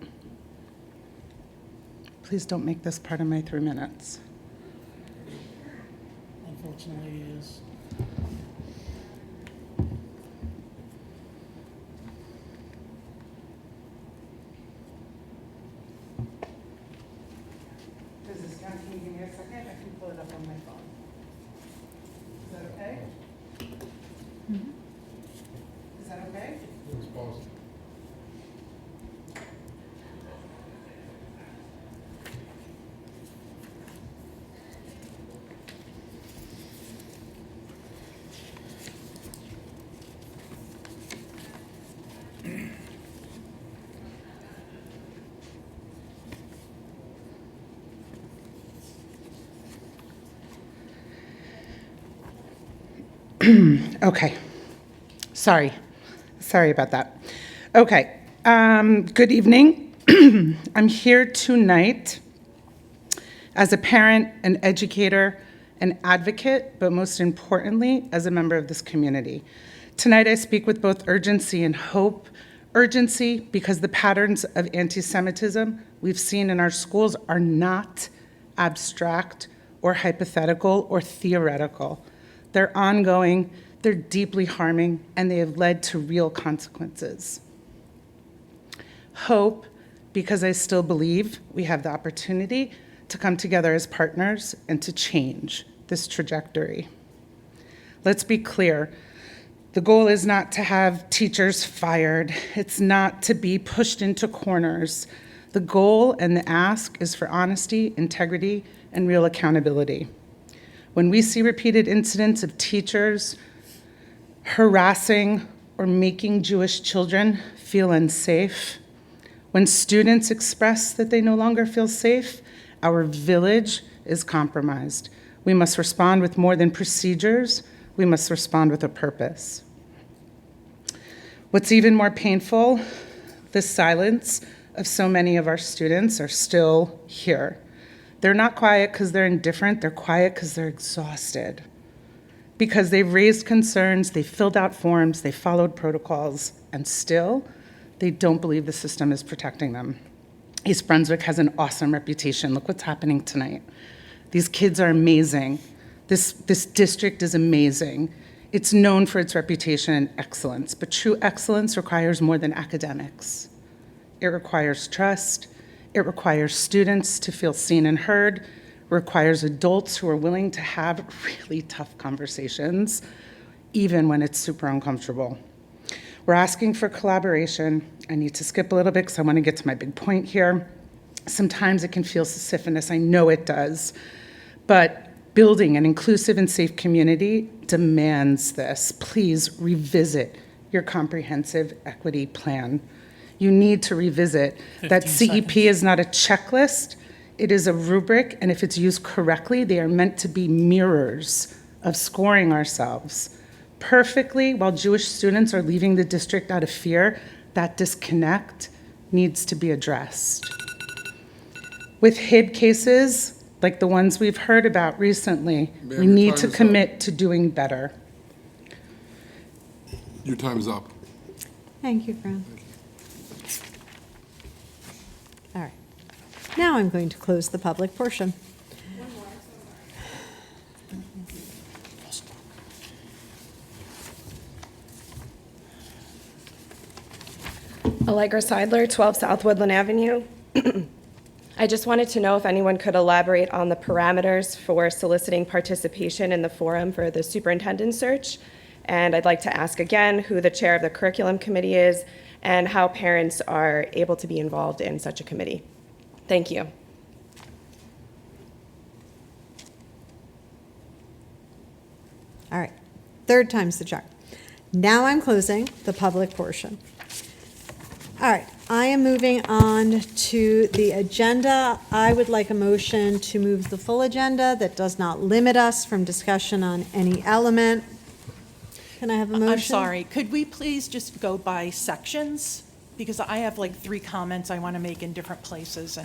Please don't make this part of my 3 minutes. Unfortunately, it is. Does this count? Can you give me a second? I can pull it up on my phone. Is that okay? Is that okay? Okay. Sorry about that. Okay. Good evening. I'm here tonight as a parent, an educator, an advocate, but most importantly, as a member of this community. Tonight I speak with both urgency and hope. Urgency because the patterns of anti-Semitism we've seen in our schools are not abstract or hypothetical or theoretical. They're ongoing, they're deeply harming, and they have led to real consequences. Hope, because I still believe we have the opportunity to come together as partners and to change this trajectory. Let's be clear. The goal is not to have teachers fired. It's not to be pushed into corners. The goal and the ask is for honesty, integrity, and real accountability. When we see repeated incidents of teachers harassing or making Jewish children feel unsafe, when students express that they no longer feel safe, our village is compromised. We must respond with more than procedures. We must respond with a purpose. What's even more painful, the silence of so many of our students are still here. They're not quiet because they're indifferent. They're quiet because they're exhausted. Because they've raised concerns, they filled out forms, they followed protocols, and still, they don't believe the system is protecting them. East Brunswick has an awesome reputation. Look what's happening tonight. These kids are amazing. This district is amazing. It's known for its reputation and excellence, but true excellence requires more than academics. It requires trust. It requires students to feel seen and heard. It requires adults who are willing to have really tough conversations, even when it's super uncomfortable. We're asking for collaboration. I need to skip a little bit because I want to get to my big point here. Sometimes it can feel Sisyphus. I know it does. But building an inclusive and safe community demands this. Please revisit your comprehensive equity plan. You need to revisit that CEP is not a checklist, it is a rubric, and if it's used correctly, they are meant to be mirrors of scoring ourselves perfectly while Jewish students are leaving the district out of fear. That disconnect needs to be addressed. With HID cases, like the ones we've heard about recently, we need to commit to doing better. Your time is up. Thank you, Fran. All right. Now I'm going to close the public portion. Allegra Seidler, 12 South Woodland Avenue. I just wanted to know if anyone could elaborate on the parameters for soliciting participation in the forum for the superintendent search. And I'd like to ask again who the chair of the curriculum committee is and how parents are able to be involved in such a committee. Thank you. All right, third time's the charm. Now I'm closing the public portion. All right, I am moving on to the agenda. I would like a motion to move the full agenda that does not limit us from discussion on any element. Can I have a motion? I'm sorry, could we please just go by sections? Because I have like 3 comments I want to make in different places,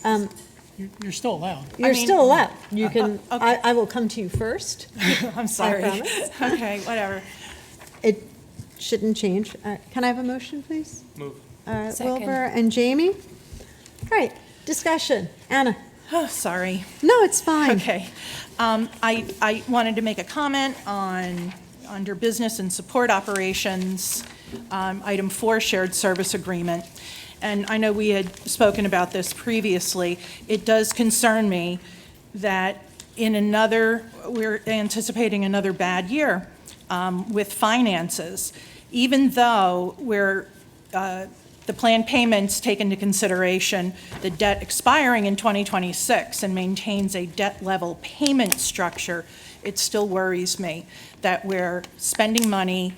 and You're still allowed. You're still allowed. You can, okay. I will come to you first. I'm sorry. I promise. Okay, whatever. It shouldn't change. Can I have a motion, please? Move. All right, Second. Wilbur and Jamie. All right, discussion. Anna? Oh, sorry. No, it's fine. Okay. I wanted to make a comment on, under business and support operations, item 4, shared service agreement. And I know we had spoken about this previously. It does concern me that we're anticipating another bad year with finances, even though the planned payments take into consideration the debt expiring in 2026 and maintains a debt level payment structure. It still worries me that we're spending money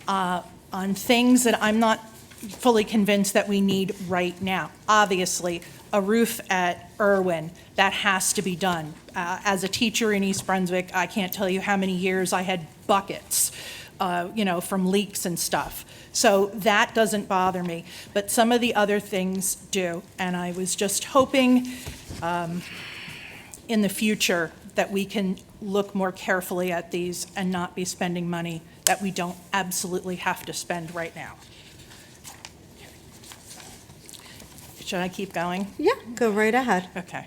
on things that I'm not fully convinced that we need right now. Obviously, a roof at Irwin, that has to be done. As a teacher in East Brunswick, I can't tell you how many years I had buckets, from leaks and stuff. So that doesn't bother me, but some of the other things do. And I was just hoping in the future that we can look more carefully at these and not be spending money that we don't absolutely have to spend right now. Should I keep going? Yeah, go right ahead. Okay.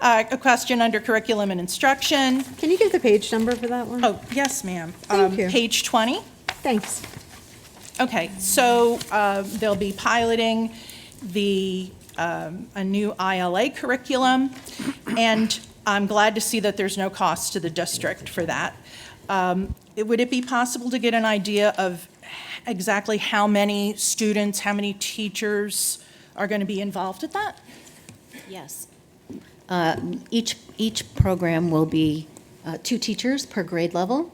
A question under curriculum and instruction. Can you give the page number for that one? Oh, yes, ma'am. Thank you. Page 20. Thanks. Okay, so they'll be piloting a new ILA curriculum, and I'm glad to see that there's no cost to the district for that. Would it be possible to get an idea of exactly how many students, how many teachers are going to be involved with that? Yes. Each program will be 2 teachers per grade level.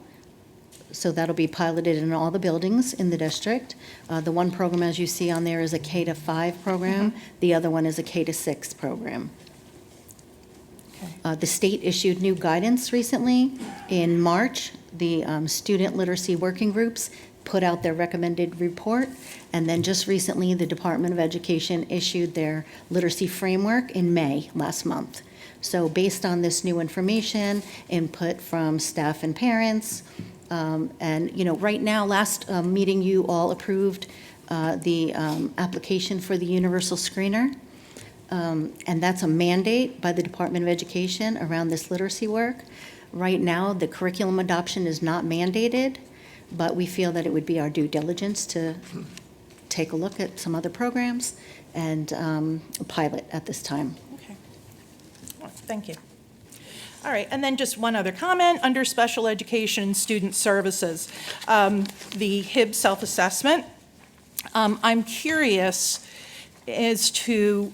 So that'll be piloted in all the buildings in the district. The one program, as you see on there, is a K to 5 program. The other one is a K to 6 program. The state issued new guidance recently. In March, the student literacy working groups put out their recommended report. And then just recently, the Department of Education issued their literacy framework in May last month. So based on this new information, input from staff and parents, and, right now, last meeting, you all approved the application for the universal screener. And that's a mandate by the Department of Education around this literacy work. Right now, the curriculum adoption is not mandated, but we feel that it would be our due diligence to take a look at some other programs and pilot at this time. Okay. Thank you. All right, and then just one other comment, under special education and student services, the HIB self-assessment. I'm curious as to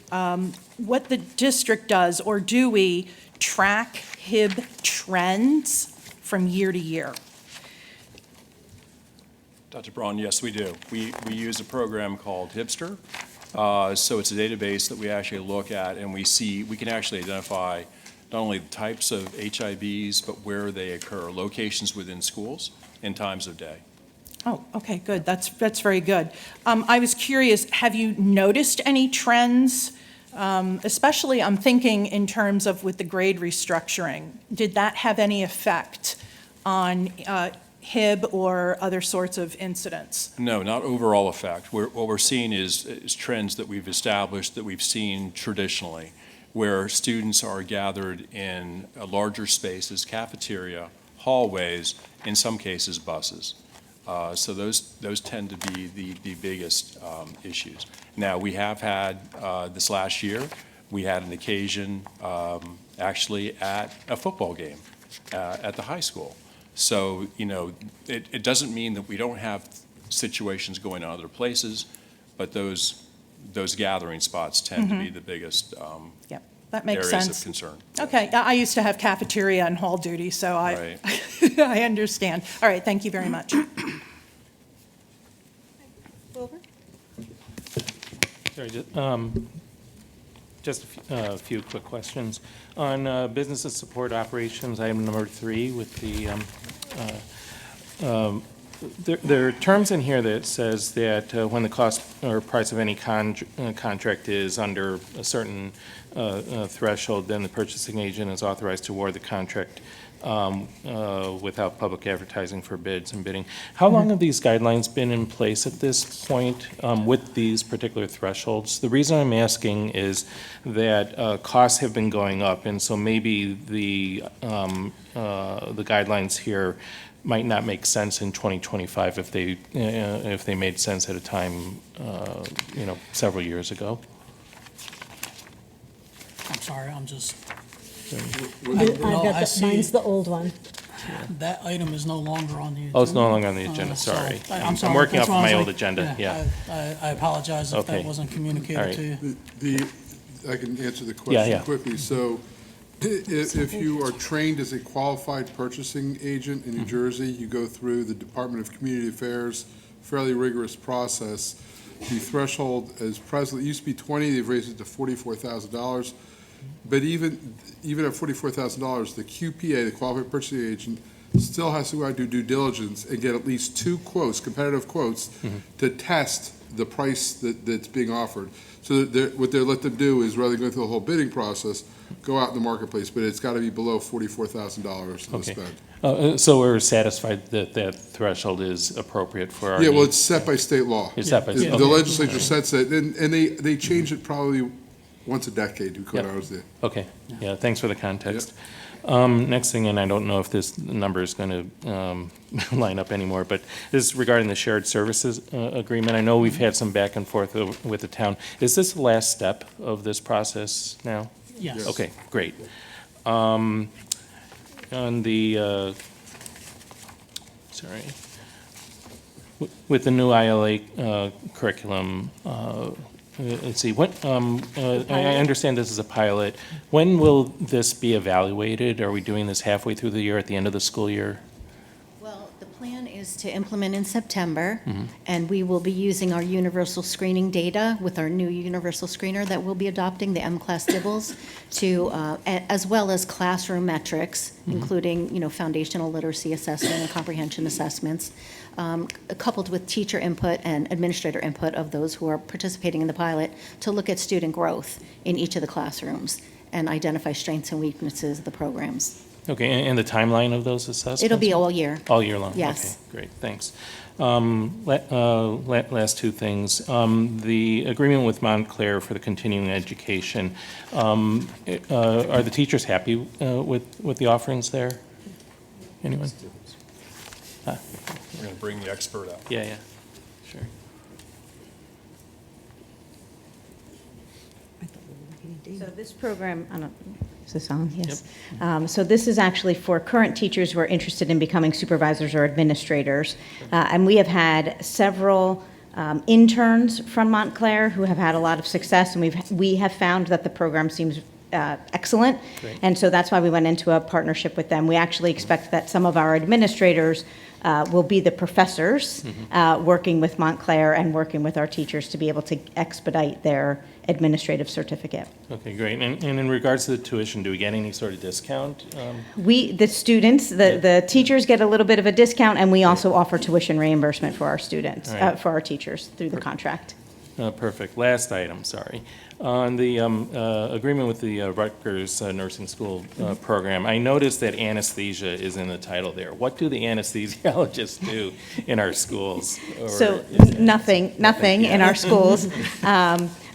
what the district does, or do we track HIB trends from year to year? Dr. Braun, yes, we do. We use a program called Hipster. So it's a database that we actually look at, and we can actually identify not only the types of HIVs, but where they occur, locations within schools and times of day. Oh, okay, good. That's very good. I was curious, have you noticed any trends? Especially, I'm thinking in terms of with the grade restructuring. Did that have any effect on HIB or other sorts of incidents? No, not overall effect. What we're seeing is trends that we've established, that we've seen traditionally, where students are gathered in larger spaces, cafeteria, hallways, in some cases buses. So those tend to be the biggest issues. Now, we have had, this last year, we had an occasion actually at a football game at the high school. So, it doesn't mean that we don't have situations going on other places, but those gathering spots tend to be the biggest Yep, that makes areas sense. of concern. Okay, I used to have cafeteria and hall duty, so Right. I understand. All right, thank you very much. Sorry, just a few quick questions. On business and support operations, item number 3 with the, there are terms in here that says that when the cost or price of any contract is under a certain threshold, then the purchasing agent is authorized to award the contract without public advertising for bids and bidding. How long have these guidelines been in place at this point with these particular thresholds? The reason I'm asking is that costs have been going up, and so maybe the guidelines here might not make sense in 2025 if they made sense at a time, several years ago. I'm sorry, I'm just. Mine's the old one. That item is no longer on the agenda. Oh, it's no longer on the agenda, So, sorry. I'm sorry. I'm working That's off why I was my old like, agenda, yeah. I apologize if Okay. that wasn't communicated All right. to you. I can answer the Yeah, question yeah. quickly. So if you are trained as a qualified purchasing agent in New Jersey, you go through the Department of Community Affairs, fairly rigorous process. The threshold is presently, it used to be 20, they've raised it to $44,000. But even at $44,000, the QPA, the qualified purchasing agent, still has to go out and do due diligence and get at least 2 quotes, competitive quotes, to test the price that's being offered. So what they let them do is, rather than go through the whole bidding process, go out in the marketplace, but it's got to be below $44,000 to spend. So we're satisfied that that threshold is appropriate for our Yeah, well, needs? it's set by state law. It's set by state. The legislature sets it, and they change it probably once a decade, to be quite honest with you. Okay, yeah, thanks for the context. Next thing, and I don't know if this number is going to line up anymore, but this is regarding the shared services agreement. I know we've had some back and forth with the town. Is this the last step of this process now? Yes. Okay, great. On the, with the new ILA curriculum, let's see, I understand this is a pilot. When will this be evaluated? Are we doing this halfway through the year, at the end of the school year? Well, the plan is to implement in September, and we will be using our universal screening data with our new universal screener that we'll be adopting, the M-Class Dibbles, to, as well as classroom metrics, including, foundational literacy assessment and comprehension assessments, coupled with teacher input and administrator input of those who are participating in the pilot to look at student growth in each of the classrooms and identify strengths and weaknesses of the programs. Okay, and the timeline of those assessments? It'll be all year. All year long? Yes. Okay, great, thanks. Last two things. The agreement with Montclair for the continuing education, are the teachers happy with the offerings there? Anyone? We're going to bring the expert out. Yeah, sure. So this program, I don't, is this on? Yes. So this is actually for current teachers who are interested in becoming supervisors or administrators. And we have had several interns from Montclair who have had a lot of success, and we have found that the program seems excellent. Great. And so that's why we went into a partnership with them. We actually expect that some of our administrators will be the professors working with Montclair and working with our teachers to be able to expedite their administrative certificate. Okay, great. And in regards to the tuition, do we get any sort of discount? The students, the teachers get a little bit of a discount, and we also offer tuition reimbursement for our students, All right. for our teachers through the contract. Perfect. Last item, sorry. On the agreement with the Rutgers Nursing School program, I noticed that anesthesia is in the title there. What do the anesthesiologists do in our schools? Or So is- nothing in our schools.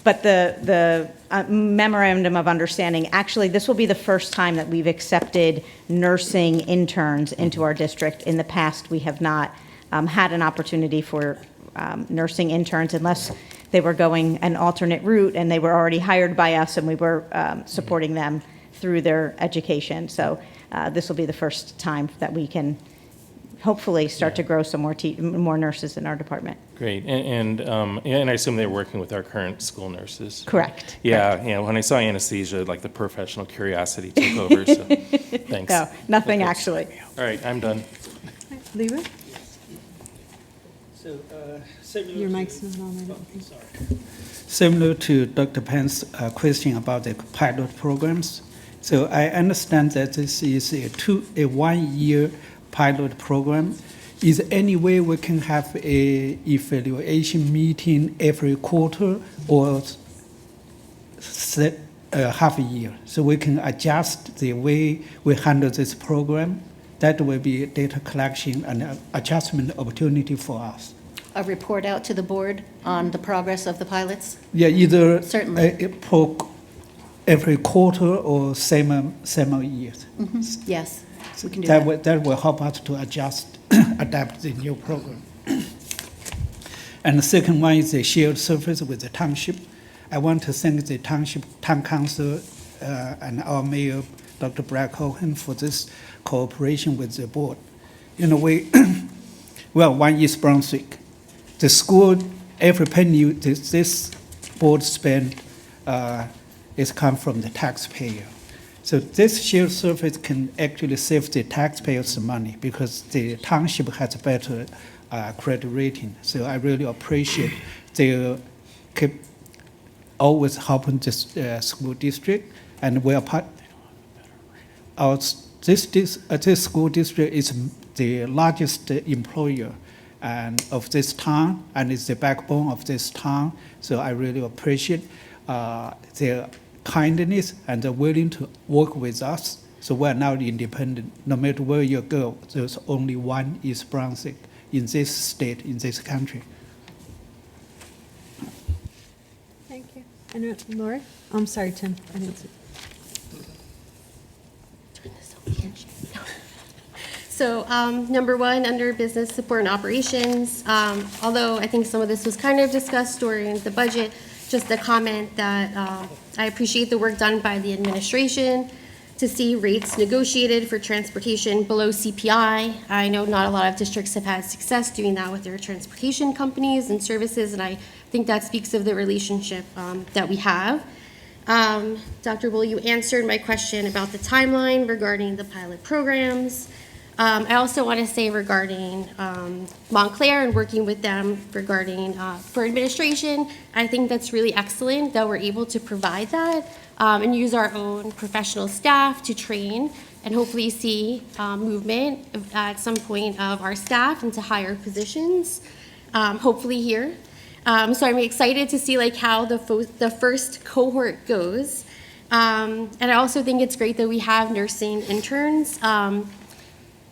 But the memorandum of understanding, actually, this will be the first time that we've accepted nursing interns into our district. In the past, we have not had an opportunity for nursing interns unless they were going an alternate route and they were already hired by us and we were supporting them through their education. So this will be the first time that we can hopefully start to grow some more nurses in our department. Great. And I assume they're working with our current school nurses? Correct. Yeah, when I saw anesthesia, like the professional curiosity took over, so thanks. No, nothing Okay. actually. All right, I'm done. Leroy? So, Your mic's not on, I don't think. Similar to Dr. Penn's question about the pilot programs. So I understand that this is a 1-year pilot program. Is there any way we can have a evaluation meeting every quarter or half a year, so we can adjust the way we handle this program? That will be data collection and adjustment opportunity for us. A report out to the board on the progress of the pilots? Yeah, either Certainly. Every quarter or same years. Yes, we can do That that. that will help us to adjust, adapt the new program. And the second one is the shared service with the township. I want to thank the township town council and our mayor, Dr. Brad Cohen, for this cooperation with the board. One is Brunswick. The school, every penny this board spent is come from the taxpayer. So this shared service can actually save the taxpayers money because the township has a better credit rating. So I really appreciate they keep always helping this school district, and we are part. This school district is the largest employer of this town, and it's the backbone of this town. So I really appreciate their kindness and they're willing to work with us. So we're now independent. No matter where you go, there's only one East Brunswick in this state, in this country. Thank you. And Lori? I'm sorry, Tim. I didn't see. So number one, under business support and operations, although I think some of this was kind of discussed during the budget, just a comment that I appreciate the work done by the administration to see rates negotiated for transportation below CPI. I know not a lot of districts have had success doing that with their transportation companies and services, and I think that speaks of the relationship that we have. Dr. Bull, you answered my question about the timeline regarding the pilot programs. I also want to say regarding Montclair and working with them regarding for administration, I think that's really excellent that we're able to provide that and use our own professional staff to train and hopefully see movement at some point of our staff into higher positions, hopefully here. So I'm excited to see like how the first cohort goes. And I also think it's great that we have nursing interns.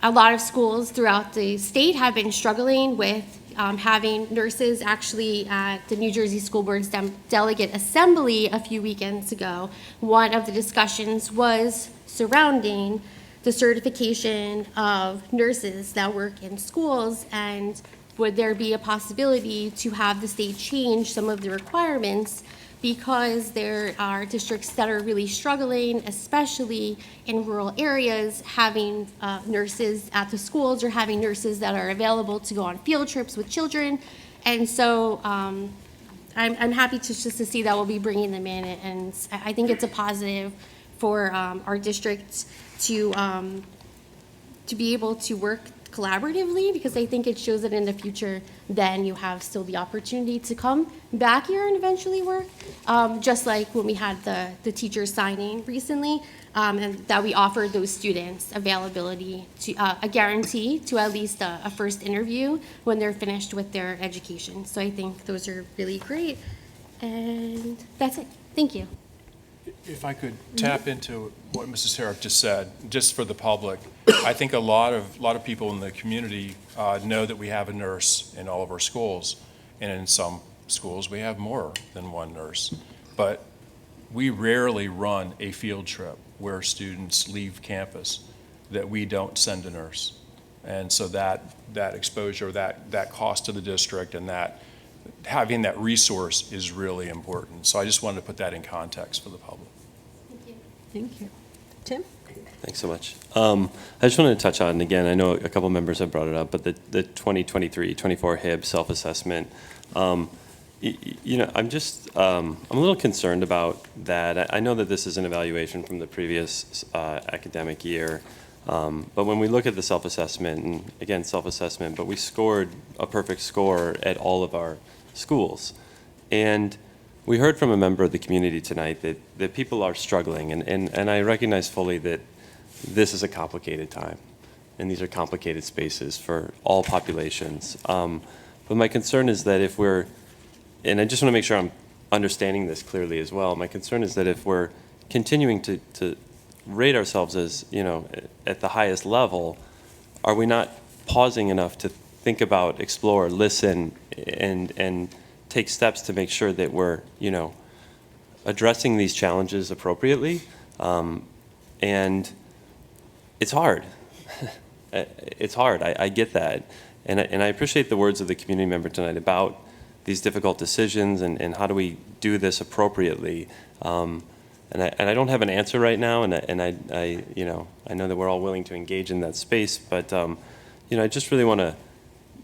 A lot of schools throughout the state have been struggling with having nurses. Actually, at the New Jersey School Board's Delegate Assembly a few weekends ago, one of the discussions was surrounding the certification of nurses that work in schools, and would there be a possibility to have the state change some of the requirements because there are districts that are really struggling, especially in rural areas, having nurses at the schools or having nurses that are available to go on field trips with children. And so I'm happy to just to see that we'll be bringing them in, and I think it's a positive for our district to be able to work collaboratively, because I think it shows that in the future then you have still the opportunity to come back here and eventually work, just like when we had the teachers signing recently, and that we offered those students availability to a guarantee to at least a first interview when they're finished with their education. So I think those are really great, and that's it. Thank you. If I could tap into what Mrs. Herrick just said, just for the public, I think a lot of people in the community know that we have a nurse in all of our schools, and in some schools we have more than one nurse. But we rarely run a field trip where students leave campus that we don't send a nurse, and so that exposure, that cost to the district, and that having that resource is really important. So I just wanted to put that in context for the public. Thank you. Tim? Thanks so much. I just wanted to touch on, again, I know a couple members have brought it up, but the 2023-24 HIB self-assessment, you know, I'm a little concerned about that. I know that this is an evaluation from the previous academic year, but when we look at the self-assessment, and again, self-assessment, but we scored a perfect score at all of our schools. And we heard from a member of the community tonight that people are struggling, and I recognize fully that this is a complicated time, and these are complicated spaces for all populations. But my concern is that if we're, and I just want to make sure I'm understanding this clearly as well, my concern is that if we're continuing to rate ourselves as, you know, at the highest level, are we not pausing enough to think about, explore, listen, and take steps to make sure that we're, you know, addressing these challenges appropriately? And it's hard. It's hard. I get that. And I appreciate the words of the community member tonight about these difficult decisions and how do we do this appropriately. And I don't have an answer right now, and I you know, I know that we're all willing to engage in that space, but you know, I just really want to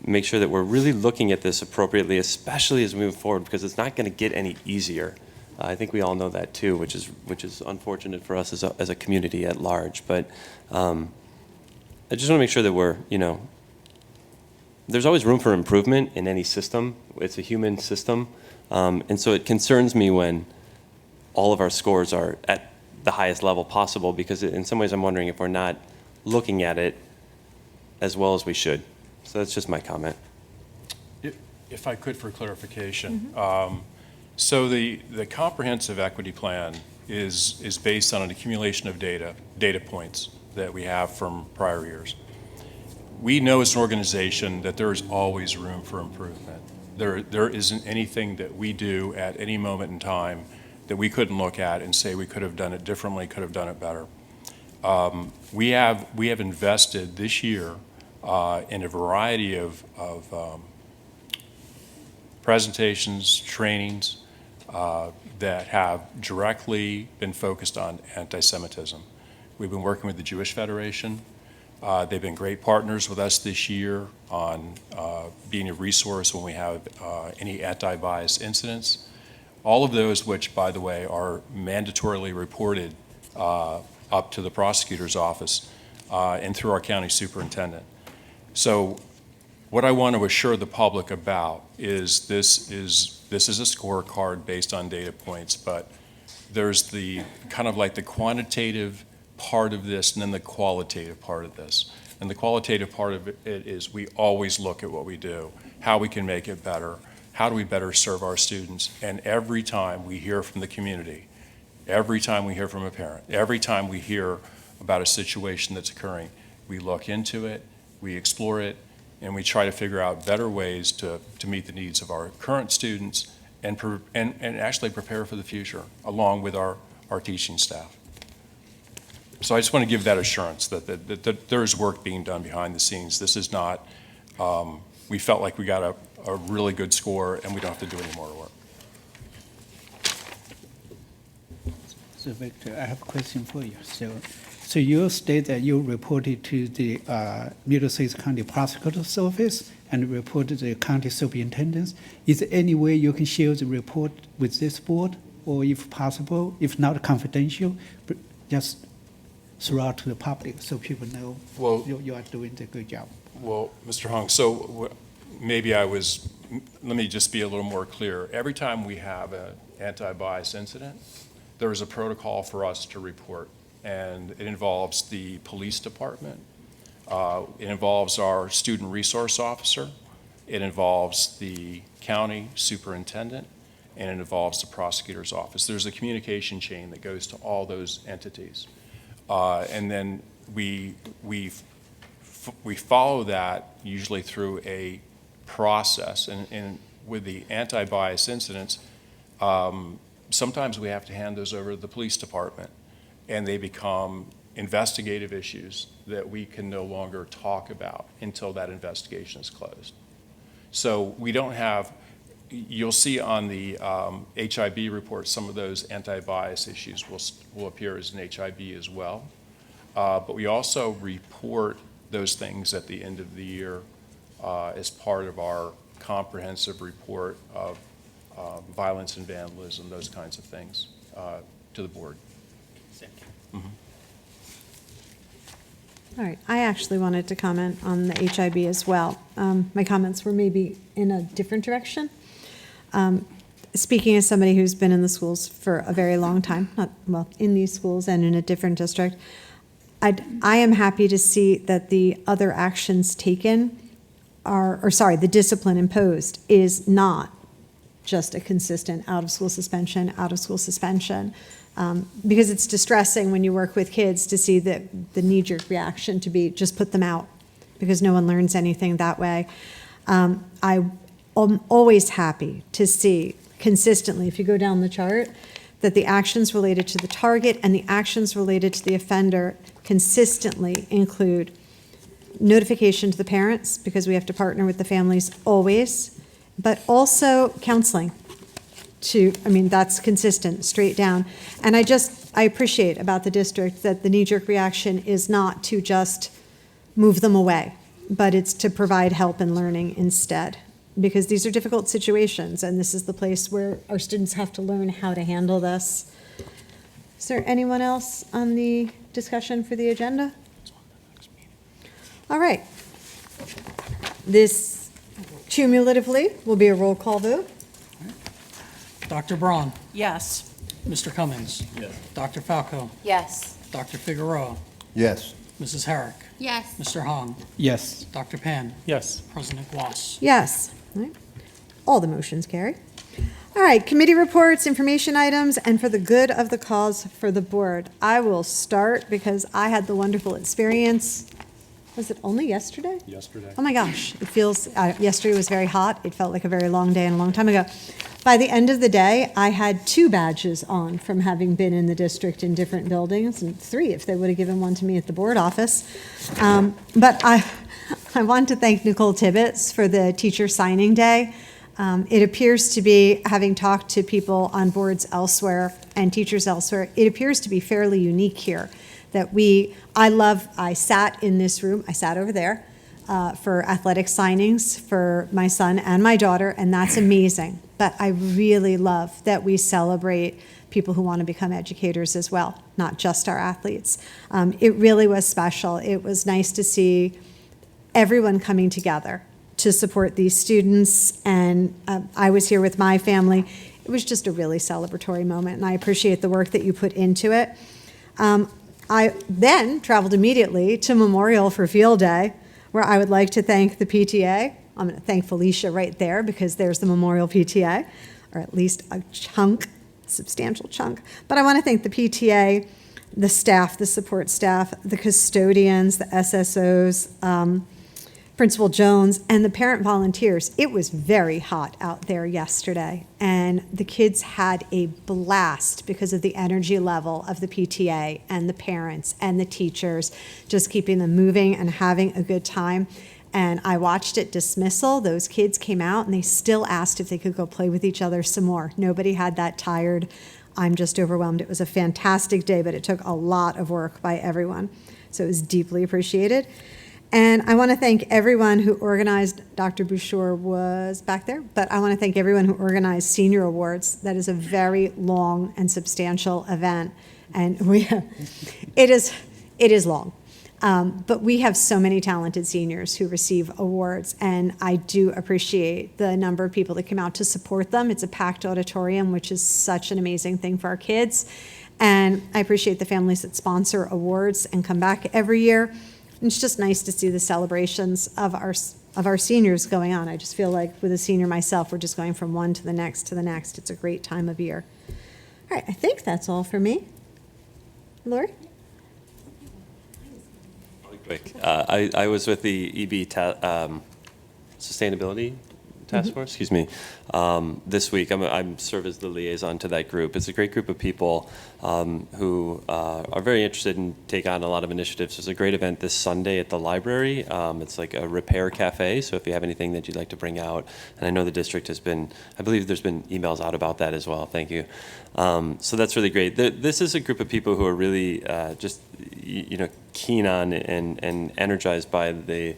make sure that we're really looking at this appropriately, especially as we move forward, because it's not going to get any easier. I think we all know that too, which is unfortunate for us as a community at large. But I just want to make sure that we're, you know, there's always room for improvement in any system. It's a human system, and so it concerns me when all of our scores are at the highest level possible, because in some ways I'm wondering if we're not looking at it as well as we should. So that's just my comment. If I could, for clarification. So the comprehensive equity plan is based on an accumulation of data points that we have from prior years. We know as an organization that there is always room for improvement. There isn't anything that we do at any moment in time that we couldn't look at and say we could have done it differently, could have done it better. We have invested this year in a variety of presentations, trainings that have directly been focused on anti-Semitism. We've been working with the Jewish Federation. They've been great partners with us this year on being a resource when we have any anti-bias incidents. All of those, which, by the way, are mandatorily reported up to the prosecutor's office, and through our county superintendent. So what I want to assure the public about is this is a scorecard based on data points, but there's the kind of like the quantitative part of this and then the qualitative part of this. And the qualitative part of it is we always look at what we do, how we can make it better, how do we better serve our students. And every time we hear from the community, every time we hear from a parent, every time we hear about a situation that's occurring, we look into it, we explore it, and we try to figure out better ways to meet the needs of our current students and actually prepare for the future along with our teaching staff. So I just want to give that assurance that there's work being done behind the scenes. This is not, we felt like we got a really good score and we don't have to do any more work. So Victor, I have a question for you. So you state that you reported to the Middlesex County Prosecutor's Office and reported to the county superintendents. Is there any way you can share the report with this board, or if possible, if not confidential, just throw out to the public so people know you are doing a good job? Well, Mr. Hong, so maybe let me just be a little more clear. Every time we have an anti-bias incident, there is a protocol for us to report. And it involves the police department, it involves our student resource officer, it involves the county superintendent, and it involves the prosecutor's office. There's a communication chain that goes to all those entities. And then we follow that usually through a process. And with the anti-bias incidents, sometimes we have to hand those over to the police department, and they become investigative issues that we can no longer talk about until that investigation is closed. So we don't have, you'll see on the HIB report, some of those anti-bias issues will appear as an HIB as well. But we also report those things at the end of the year as part of our comprehensive report of violence and vandalism, those kinds of things, to the board. Mm-hmm. All right, I actually wanted to comment on the HIB as well. My comments were maybe in a different direction. Speaking as somebody who's been in the schools for a very long time, in these schools and in a different district, I am happy to see that the other actions taken the discipline imposed is not just a consistent out-of-school suspension, because it's distressing when you work with kids to see the knee-jerk reaction to be just put them out because no one learns anything that way. I am always happy to see consistently, if you go down the chart, that the actions related to the target and the actions related to the offender consistently include notification to the parents, because we have to partner with the families always, but also counseling. That's consistent, straight down. And I appreciate about the district that the knee-jerk reaction is not to just move them away, but it's to provide help and learning instead. Because these are difficult situations, and this is the place where our students have to learn how to handle this. Is there anyone else on the discussion for the agenda? All right. This cumulatively will be a roll call vote. Dr. Braun. Yes. Mr. Cummings. Yes. Dr. Falco. Yes. Dr. Figueroa. Yes. Mrs. Herrick. Yes. Mr. Hong. Yes. Dr. Pan. Yes. President Gloss. Yes. All right. All the motions carry. All right, committee reports, information items, and for the good of the cause for the board. I will start because I had the wonderful experience. Was it only yesterday? Yesterday. Oh my gosh, it feels, yesterday was very hot. It felt like a very long day and a long time ago. By the end of the day, I had 2 badges on from having been in the district in different buildings, and 3 if they would have given one to me at the board office. But I want to thank Nicole Tibbetts for the teacher signing day. It appears to be, having talked to people on boards elsewhere and teachers elsewhere, it appears to be fairly unique here. That I sat in this room, I sat over there for athletic signings for my son and my daughter, and that's amazing. but I really love that we celebrate people who want to become educators as well, not just our athletes. It really was special. It was nice to see everyone coming together to support these students, and I was here with my family. It was just a really celebratory moment, and I appreciate the work that you put into it. I then traveled immediately to Memorial for Field Day, where I would like to thank the PTA. I'm going to thank Felicia right there because there's the Memorial PTA, or at least a chunk, substantial chunk. But I want to thank the PTA, the staff, the support staff, the custodians, the SSOs, Principal Jones, and the parent volunteers. It was very hot out there yesterday, and the kids had a blast because of the energy level of the PTA and the parents and the teachers, just keeping them moving and having a good time. And I watched at dismissal. Those kids came out and they still asked if they could go play with each other some more. Nobody had that tired. I'm just overwhelmed. It was a fantastic day, but it took a lot of work by everyone. So it was deeply appreciated. And I want to thank everyone who organized, Dr. Bouchard was back there, but I want to thank everyone who organized senior awards. That is a very long and substantial event. And it is long. But we have so many talented seniors who receive awards, and I do appreciate the number of people that come out to support them. It's a packed auditorium, which is such an amazing thing for our kids. And I appreciate the families that sponsor awards and come back every year. It's just nice to see the celebrations of our seniors going on. I just feel like with a senior myself, we're just going from one to the next to the next. It's a great time of year. All right, I think that's all for me. Lori? Really quick. I was with the EB Sustainability Task Force, excuse me, this week. I'm serve as the liaison to that group. It's a great group of people who are very interested in take on a lot of initiatives. There's a great event this Sunday at the library. It's like a repair cafe, so if you have anything that you'd like to bring out, and I know the district has been, I believe there's been emails out about that as well. Thank you. So that's really great. This is a group of people who are really just keen on and energized by the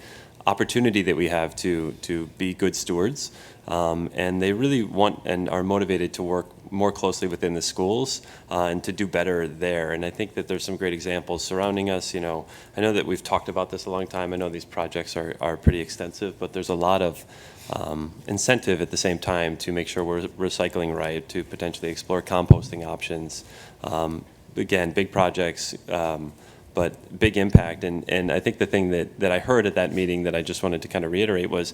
opportunity that we have to be good stewards, and they really want and are motivated to work more closely within the schools and to do better there. And I think that there's some great examples surrounding us. I know that we've talked about this a long time. I know these projects are pretty extensive, but there's a lot of incentive at the same time to make sure we're recycling right, to potentially explore composting options. Again, big projects, but big impact. And I think the thing that I heard at that meeting that I just wanted to kind of reiterate was,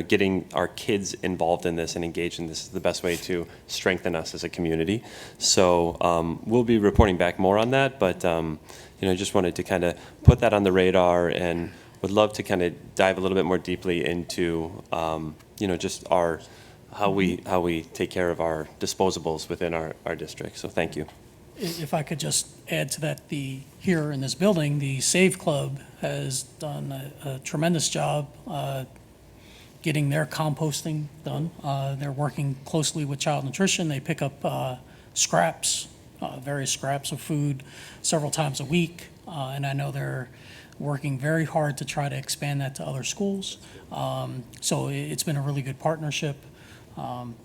getting our kids involved in this and engaged in this is the best way to strengthen us as a community. So we'll be reporting back more on that, but just wanted to kind of put that on the radar and would love to kind of dive a little bit more deeply into, just how we take care of our disposables within our district. So thank you. If I could just add to that, here in this building, the Save Club has done a tremendous job getting their composting done. They're working closely with Child Nutrition. They pick up scraps, various scraps of food several times a week, and I know they're working very hard to try to expand that to other schools. So it's been a really good partnership.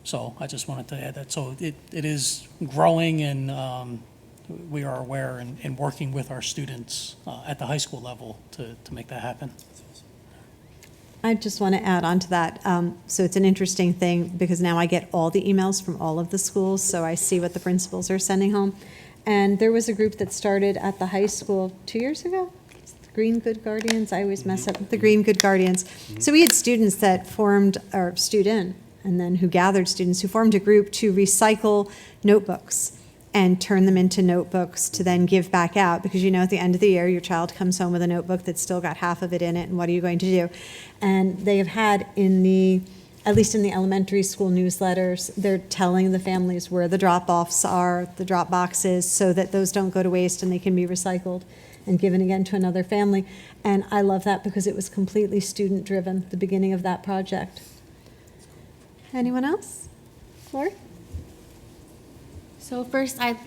So I just wanted to add that. So it is growing, and we are aware and working with our students at the high school level to make that happen. I just want to add on to that. So it's an interesting thing because now I get all the emails from all of the schools, so I see what the principals are sending home. And there was a group that started at the high school 2 years ago. It's the Green Good Guardians. I always mess up with the Green Good Guardians. So we had students that formed, or student, and then who gathered students who formed a group to recycle notebooks and turn them into notebooks to then give back out, because at the end of the year your child comes home with a notebook that's still got half of it in it, and what are you going to do? And they have had at least in the elementary school newsletters, they're telling the families where the drop-offs are, the drop boxes, so that those don't go to waste and they can be recycled and given again to another family. And I love that because it was completely student-driven, the beginning of that project. Anyone else? Lori? So first, I'd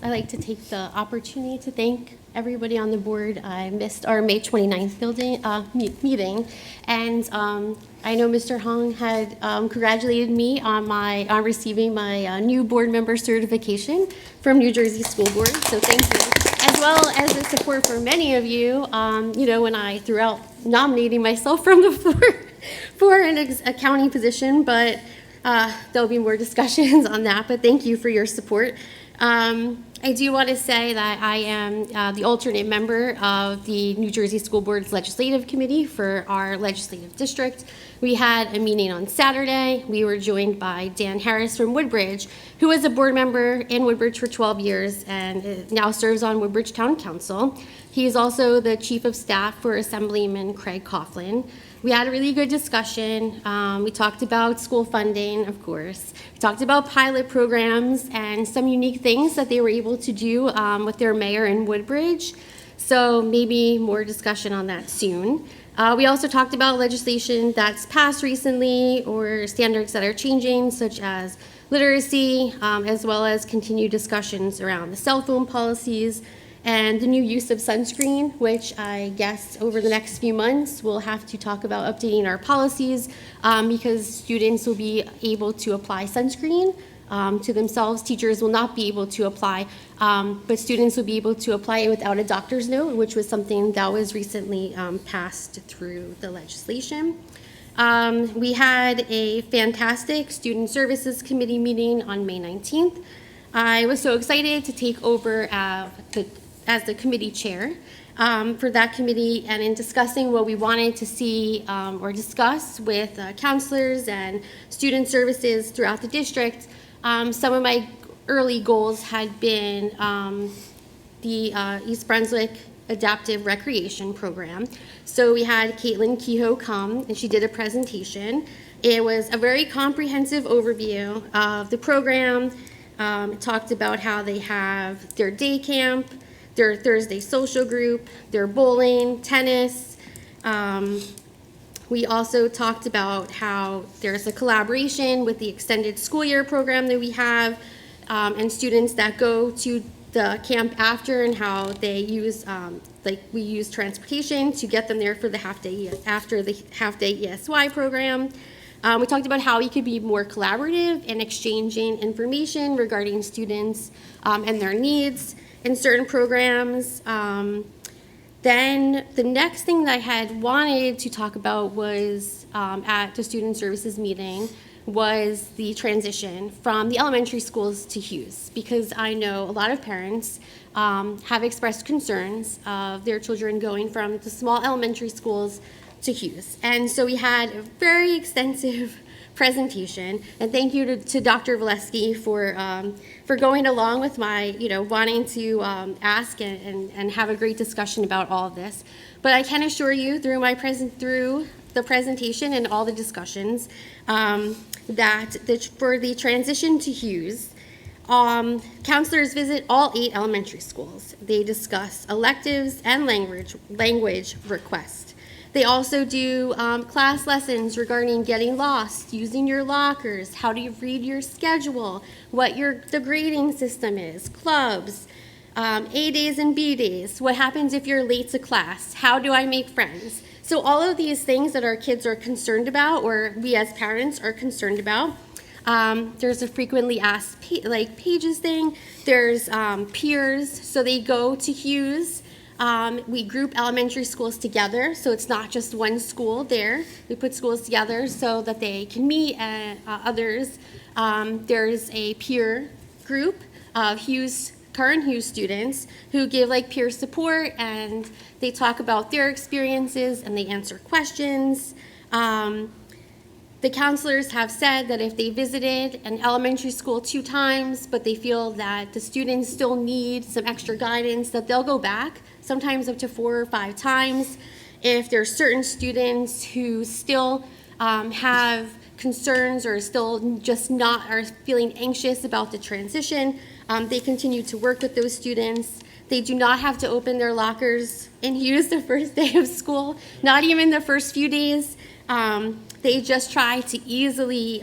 like to take the opportunity to thank everybody on the board. I missed our May 29th meeting, and I know Mr. Hong had congratulated me on receiving my new board member certification from New Jersey School Board. So thank you, as well as the support for many of you. When I threw out nominating myself from the floor for a county position, but there'll be more discussions on that, but thank you for your support. I do want to say that I am the alternate member of the New Jersey School Board's Legislative Committee for our legislative district. We had a meeting on Saturday. We were joined by Dan Harris from Woodbridge, who was a board member in Woodbridge for 12 years and now serves on Woodbridge Town Council. He is also the Chief of Staff for Assemblyman Craig Coughlin. We had a really good discussion. We talked about school funding, of course. We talked about pilot programs and some unique things that they were able to do with their mayor in Woodbridge. So maybe more discussion on that soon. We also talked about legislation that's passed recently or standards that are changing, such as literacy, as well as continued discussions around the cell phone policies and the new use of sunscreen, which I guess over the next few months we'll have to talk about updating our policies because students will be able to apply sunscreen to themselves. Teachers will not be able to apply, but students will be able to apply it without a doctor's note, which was something that was recently passed through the legislation. We had a fantastic Student Services Committee meeting on May 19th. I was so excited to take over as the committee chair for that committee, and in discussing what we wanted to see or discuss with counselors and student services throughout the district. Some of my early goals had been the East Brunswick Adaptive Recreation Program. So we had Caitlin Kehoe come, and she did a presentation. It was a very comprehensive overview of the program. It talked about how they have their day camp, their Thursday social group, their bowling, tennis. We also talked about how there's a collaboration with the extended school year program that we have, and students that go to the camp after, and how they use, we use transportation to get them there for the half-day, after the half-day ESY program. We talked about how we could be more collaborative in exchanging information regarding students and their needs in certain programs. Then the next thing that I had wanted to talk about was at the Student Services meeting was the transition from the elementary schools to Hughes, because I know a lot of parents have expressed concerns of their children going from the small elementary schools to Hughes. And so we had a very extensive presentation, and thank you to Dr. Valesky for going along with my, wanting to ask and have a great discussion about all of this. But I can assure you through the presentation and all the discussions that for the transition to Hughes, counselors visit all 8 elementary schools. They discuss electives and language requests. They also do class lessons regarding getting lost, using your lockers, how do you read your schedule, what the grading system is, clubs, A days and B days, what happens if you're late to class, how do I make friends? So all of these things that our kids are concerned about, or we as parents are concerned about. There's a frequently asked pages thing. There's peers, so they go to Hughes. We group elementary schools together, so it's not just one school there. We put schools together so that they can meet others. There's a peer group of current Hughes students who give peer support, and they talk about their experiences and they answer questions. The counselors have said that if they visited an elementary school 2 times, but they feel that the students still need some extra guidance, that they'll go back, sometimes up to 4 or 5 times. If there's certain students who still have concerns or still are feeling anxious about the transition, they continue to work with those students. They do not have to open their lockers in Hughes the first day of school, not even the first few days. They just try to easily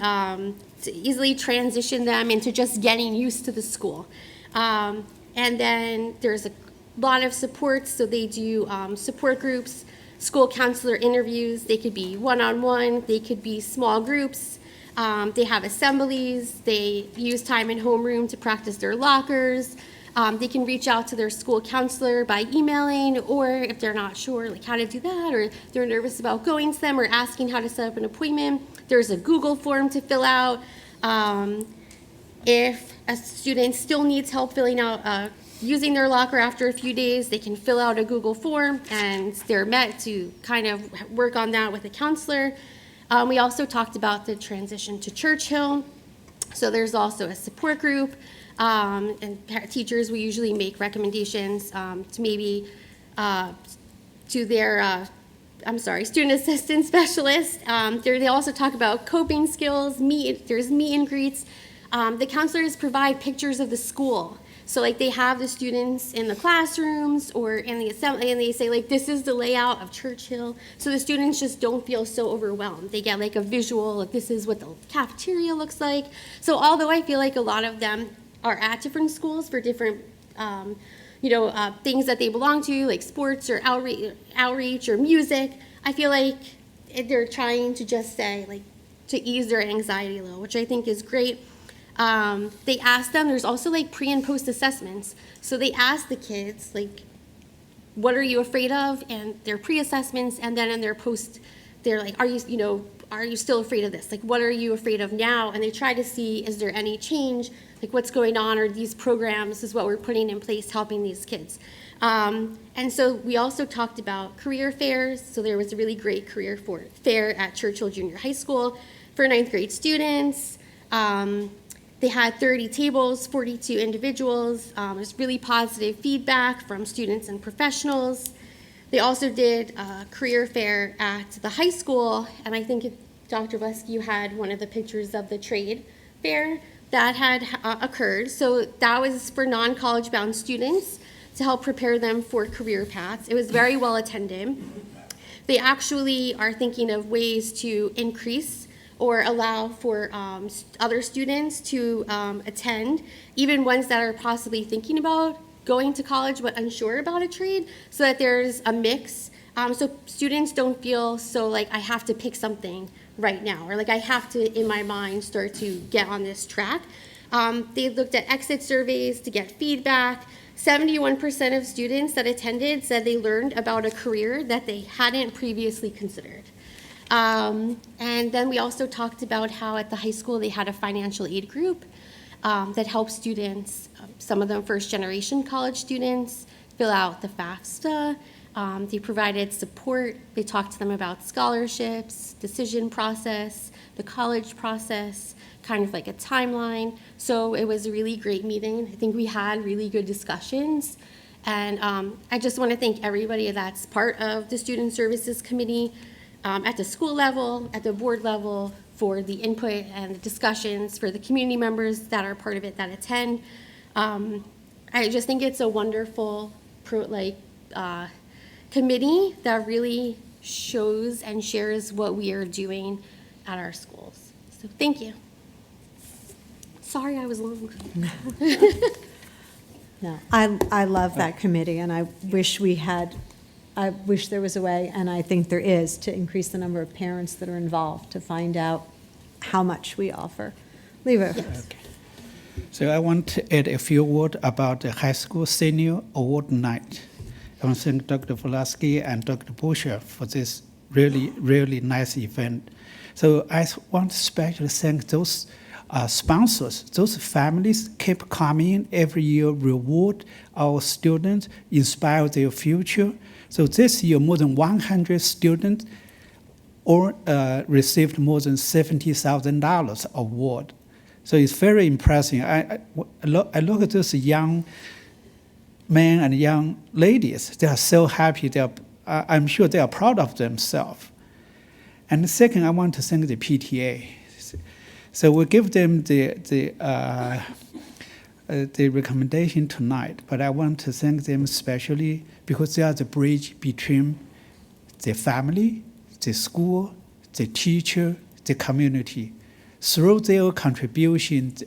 to easily transition them into just getting used to the school. And then there's a lot of supports, so they do support groups, school counselor interviews. They could be one-on-one, they could be small groups. They have assemblies, they use time in homeroom to practice their lockers. They can reach out to their school counselor by emailing, or if they're not sure like how to do that, or they're nervous about going to them or asking how to set up an appointment, there's a Google form to fill out. If a student still needs help filling out, using their locker after a few days, they can fill out a Google form, and they're met to kind of work on that with a counselor. We also talked about the transition to Churchill. So there's also a support group, and teachers, we usually make recommendations to maybe to their, student assistant specialist. They also talk about coping skills, there's meet and greets. The counselors provide pictures of the school. So like they have the students in the classrooms or in the assembly, and they say like, this is the layout of Churchill. So the students just don't feel so overwhelmed. They get like a visual, like this is what the cafeteria looks like. So although I feel like a lot of them are at different schools for different, things that they belong to, like sports or outreach or music, I feel like they're trying to just say like, to ease their anxiety low, which I think is great. They ask them, there's also like pre and post assessments. So they ask the kids, like, what are you afraid of? And their pre-assessments, and then in their post, they're like, are you still afraid of this? Like, what are you afraid of now? And they try to see, is there any change? Like, what's going on? Or these programs is what we're putting in place helping these kids. And so we also talked about career fairs. So there was a really great career fair at Churchill Junior High School for 9th grade students. They had 30 tables, 42 individuals. There's really positive feedback from students and professionals. They also did a career fair at the high school, and I think Dr. Busk, you had one of the pictures of the trade fair that had occurred. So that was for non-college bound students to help prepare them for career paths. It was very well attended. They actually are thinking of ways to increase or allow for other students to attend, even ones that are possibly thinking about going to college but unsure about a trade, so that there's a mix. So students don't feel so like I have to pick something right now, or like I have to, in my mind, start to get on this track. They looked at exit surveys to get feedback. 71% of students that attended said they learned about a career that they hadn't previously considered. And then we also talked about how at the high school they had a financial aid group that helps students, some of them first-generation college students, fill out the FAFSA. They provided support. They talked to them about scholarships, decision process, the college process, kind of like a timeline. So it was a really great meeting. I think we had really good discussions. And I just want to thank everybody that's part of the Student Services Committee, at the school level, at the board level, for the input and the discussions, for the community members that are part of it that attend. I just think it's a wonderful committee that really shows and shares what we are doing at our schools. So thank you. Sorry I was long. No, I love that committee, and I wish there was a way, and I think there is, to increase the number of parents that are involved to find out how much we offer. Lever. Yes. Okay. So I want to add a few words about the high school senior award night. I want to thank Dr. Volaski and Dr. Busher for this really, really nice event. So I want to especially thank those sponsors, those families keep coming every year, reward our students, inspire their future. So this year, more than 100 students all received more than $70,000 award. So it's very impressive. I look at those young men and young ladies. They are so happy. I'm sure they are proud of themselves. And second, I want to thank the PTA. So we give them the recommendation tonight, but I want to thank them especially because they are the bridge between the family, the school, the teacher, the community. through their contributions,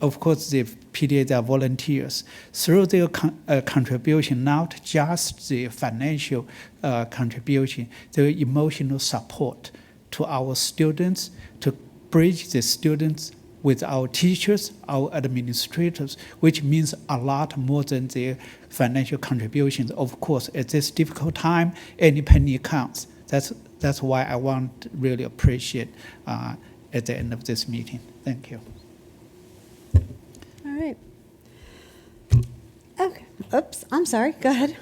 of course, the PTAs are volunteers. Through their contribution, not just the financial contribution, the emotional support to our students, to bridge the students with our teachers, our administrators, which means a lot more than their financial contributions. Of course, at this difficult time, any penny counts. That's why I want to really appreciate at the end of this meeting. Thank you. All right. Okay. Oops, I'm sorry. Go ahead.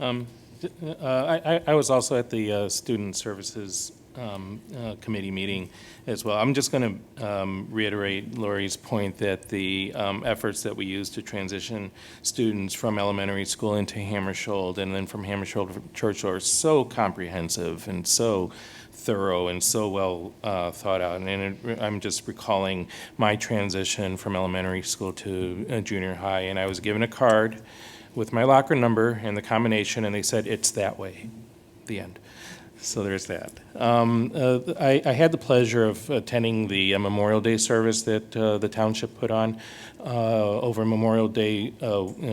I was also at the Student Services Committee meeting as well. I'm just going to reiterate Lori's point that the efforts that we use to transition students from elementary school into Hammersholt and then from Hammersholt to Churchill are so comprehensive and so thorough and so well thought out. And I'm just recalling my transition from elementary school to junior high, and I was given a card with my locker number and the combination, and they said, "It's that way." The end. So there's that. I had the pleasure of attending the Memorial Day service that the township put on over Memorial Day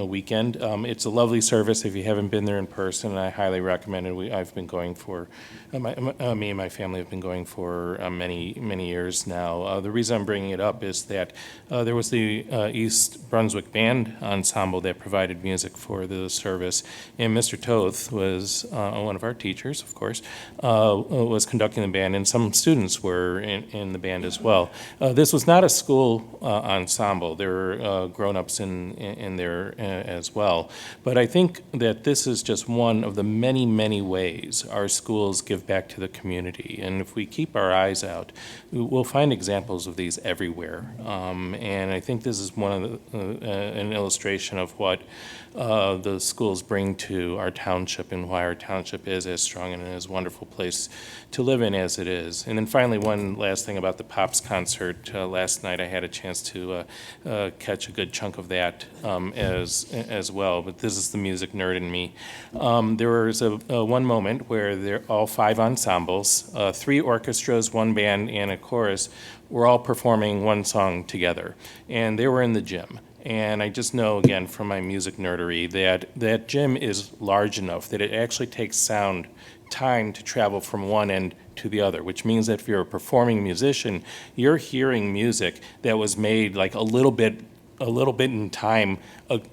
weekend. It's a lovely service if you haven't been there in person, and I highly recommend it. I've been going for, me and my family have been going for many years now. The reason I'm bringing it up is that there was the East Brunswick Band Ensemble that provided music for the service, and Mr. Toth was one of our teachers, of course, was conducting the band, and some students were in the band as well. This was not a school ensemble. There were grown-ups in there as well. But I think that this is just one of the many ways our schools give back to the community. And if we keep our eyes out, we'll find examples of these everywhere. And I think this is one of an illustration of what the schools bring to our township and why our township is as strong and as wonderful place to live in as it is. And then finally, one last thing about the Pops concert. Last night I had a chance to catch a good chunk of that as well, but this is the music nerd in me. There was one moment where all 5 ensembles, 3 orchestras, 1 band, and a chorus were all performing one song together, and they were in the gym. And I just know, again, from my music nerdery, that gym is large enough that it actually takes sound time to travel from one end to the other, which means that if you're a performing musician, you're hearing music that was made like a little bit in time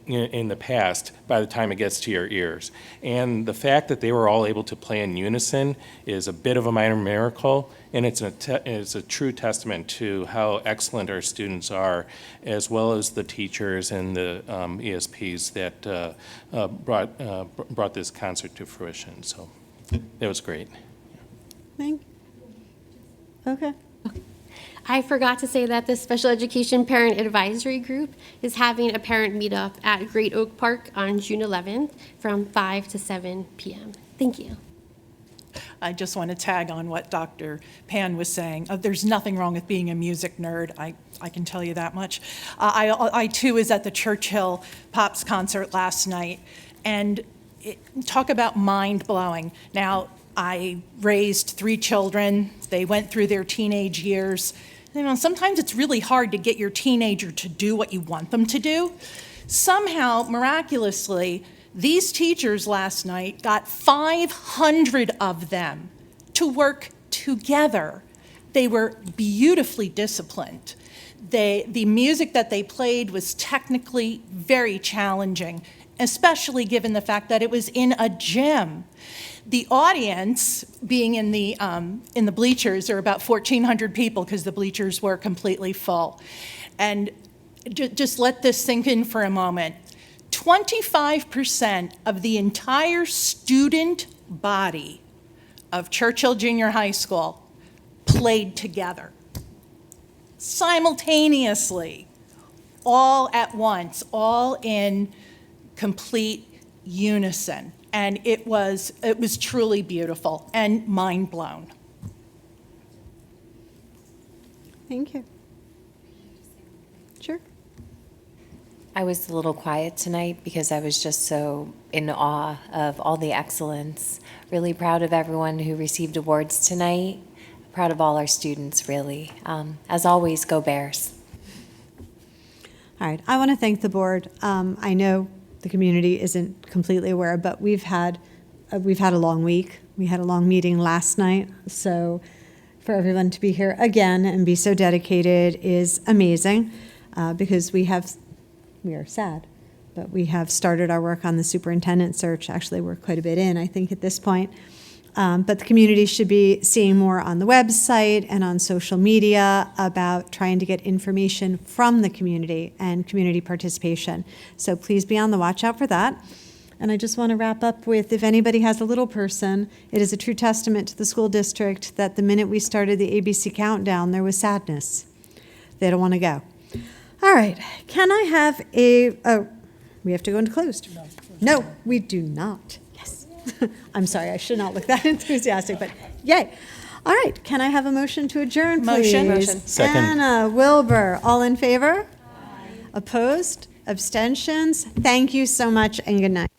in the past by the time it gets to your ears. And the fact that they were all able to play in unison is a bit of a minor miracle, and it's a true testament to how excellent our students are, as well as the teachers and the ESPs that brought this concert to fruition. So it was great. Okay. I forgot to say that the Special Education Parent Advisory Group is having a parent meetup at Great Oak Park on June 11th from 5 to 7 p.m. Thank you. I just want to tag on what Dr. Pan was saying. There's nothing wrong with being a music nerd. I can tell you that much. I too was at the Churchill Pops concert last night, and talk about mind-blowing. Now, I raised 3 children. They went through their teenage years. You know, sometimes it's really hard to get your teenager to do what you want them to do. Somehow, miraculously, these teachers last night got 500 of them to work together. They were beautifully disciplined. The music that they played was technically very challenging, especially given the fact that it was in a gym. The audience, being in the bleachers, there were about 1,400 people because the bleachers were completely full. And just let this sink in for a moment. 25% of the entire student body of Churchill Junior High School played together, simultaneously, all at once, all in complete unison. And it was truly beautiful and mind blown. Thank you. Sure. I was a little quiet tonight because I was just so in awe of all the excellence. Really proud of everyone who received awards tonight. proud of all our students, really. As always, go Bears. All right, I want to thank the board. I know the community isn't completely aware, but we've had a long week. We had a long meeting last night, so for everyone to be here again and be so dedicated is amazing, because we are sad, but we have started our work on the superintendent search. Actually, we're quite a bit in, I think, at this point. But the community should be seeing more on the website and on social media about trying to get information from the community and community participation. So please be on the watch out for that. And I just want to wrap up with, if anybody has a little person, it is a true testament to the school district that the minute we started the ABC countdown, there was sadness. They don't want to go. All right, can I have we have to go into closed. No, we do not. Yes. I'm sorry, I should not look that enthusiastic, but yay. All right, can I have a motion to adjourn, please? Motion. Second. Anna, Wilbur, all in favor? Opposed? Abstentions? Thank you so much and good night.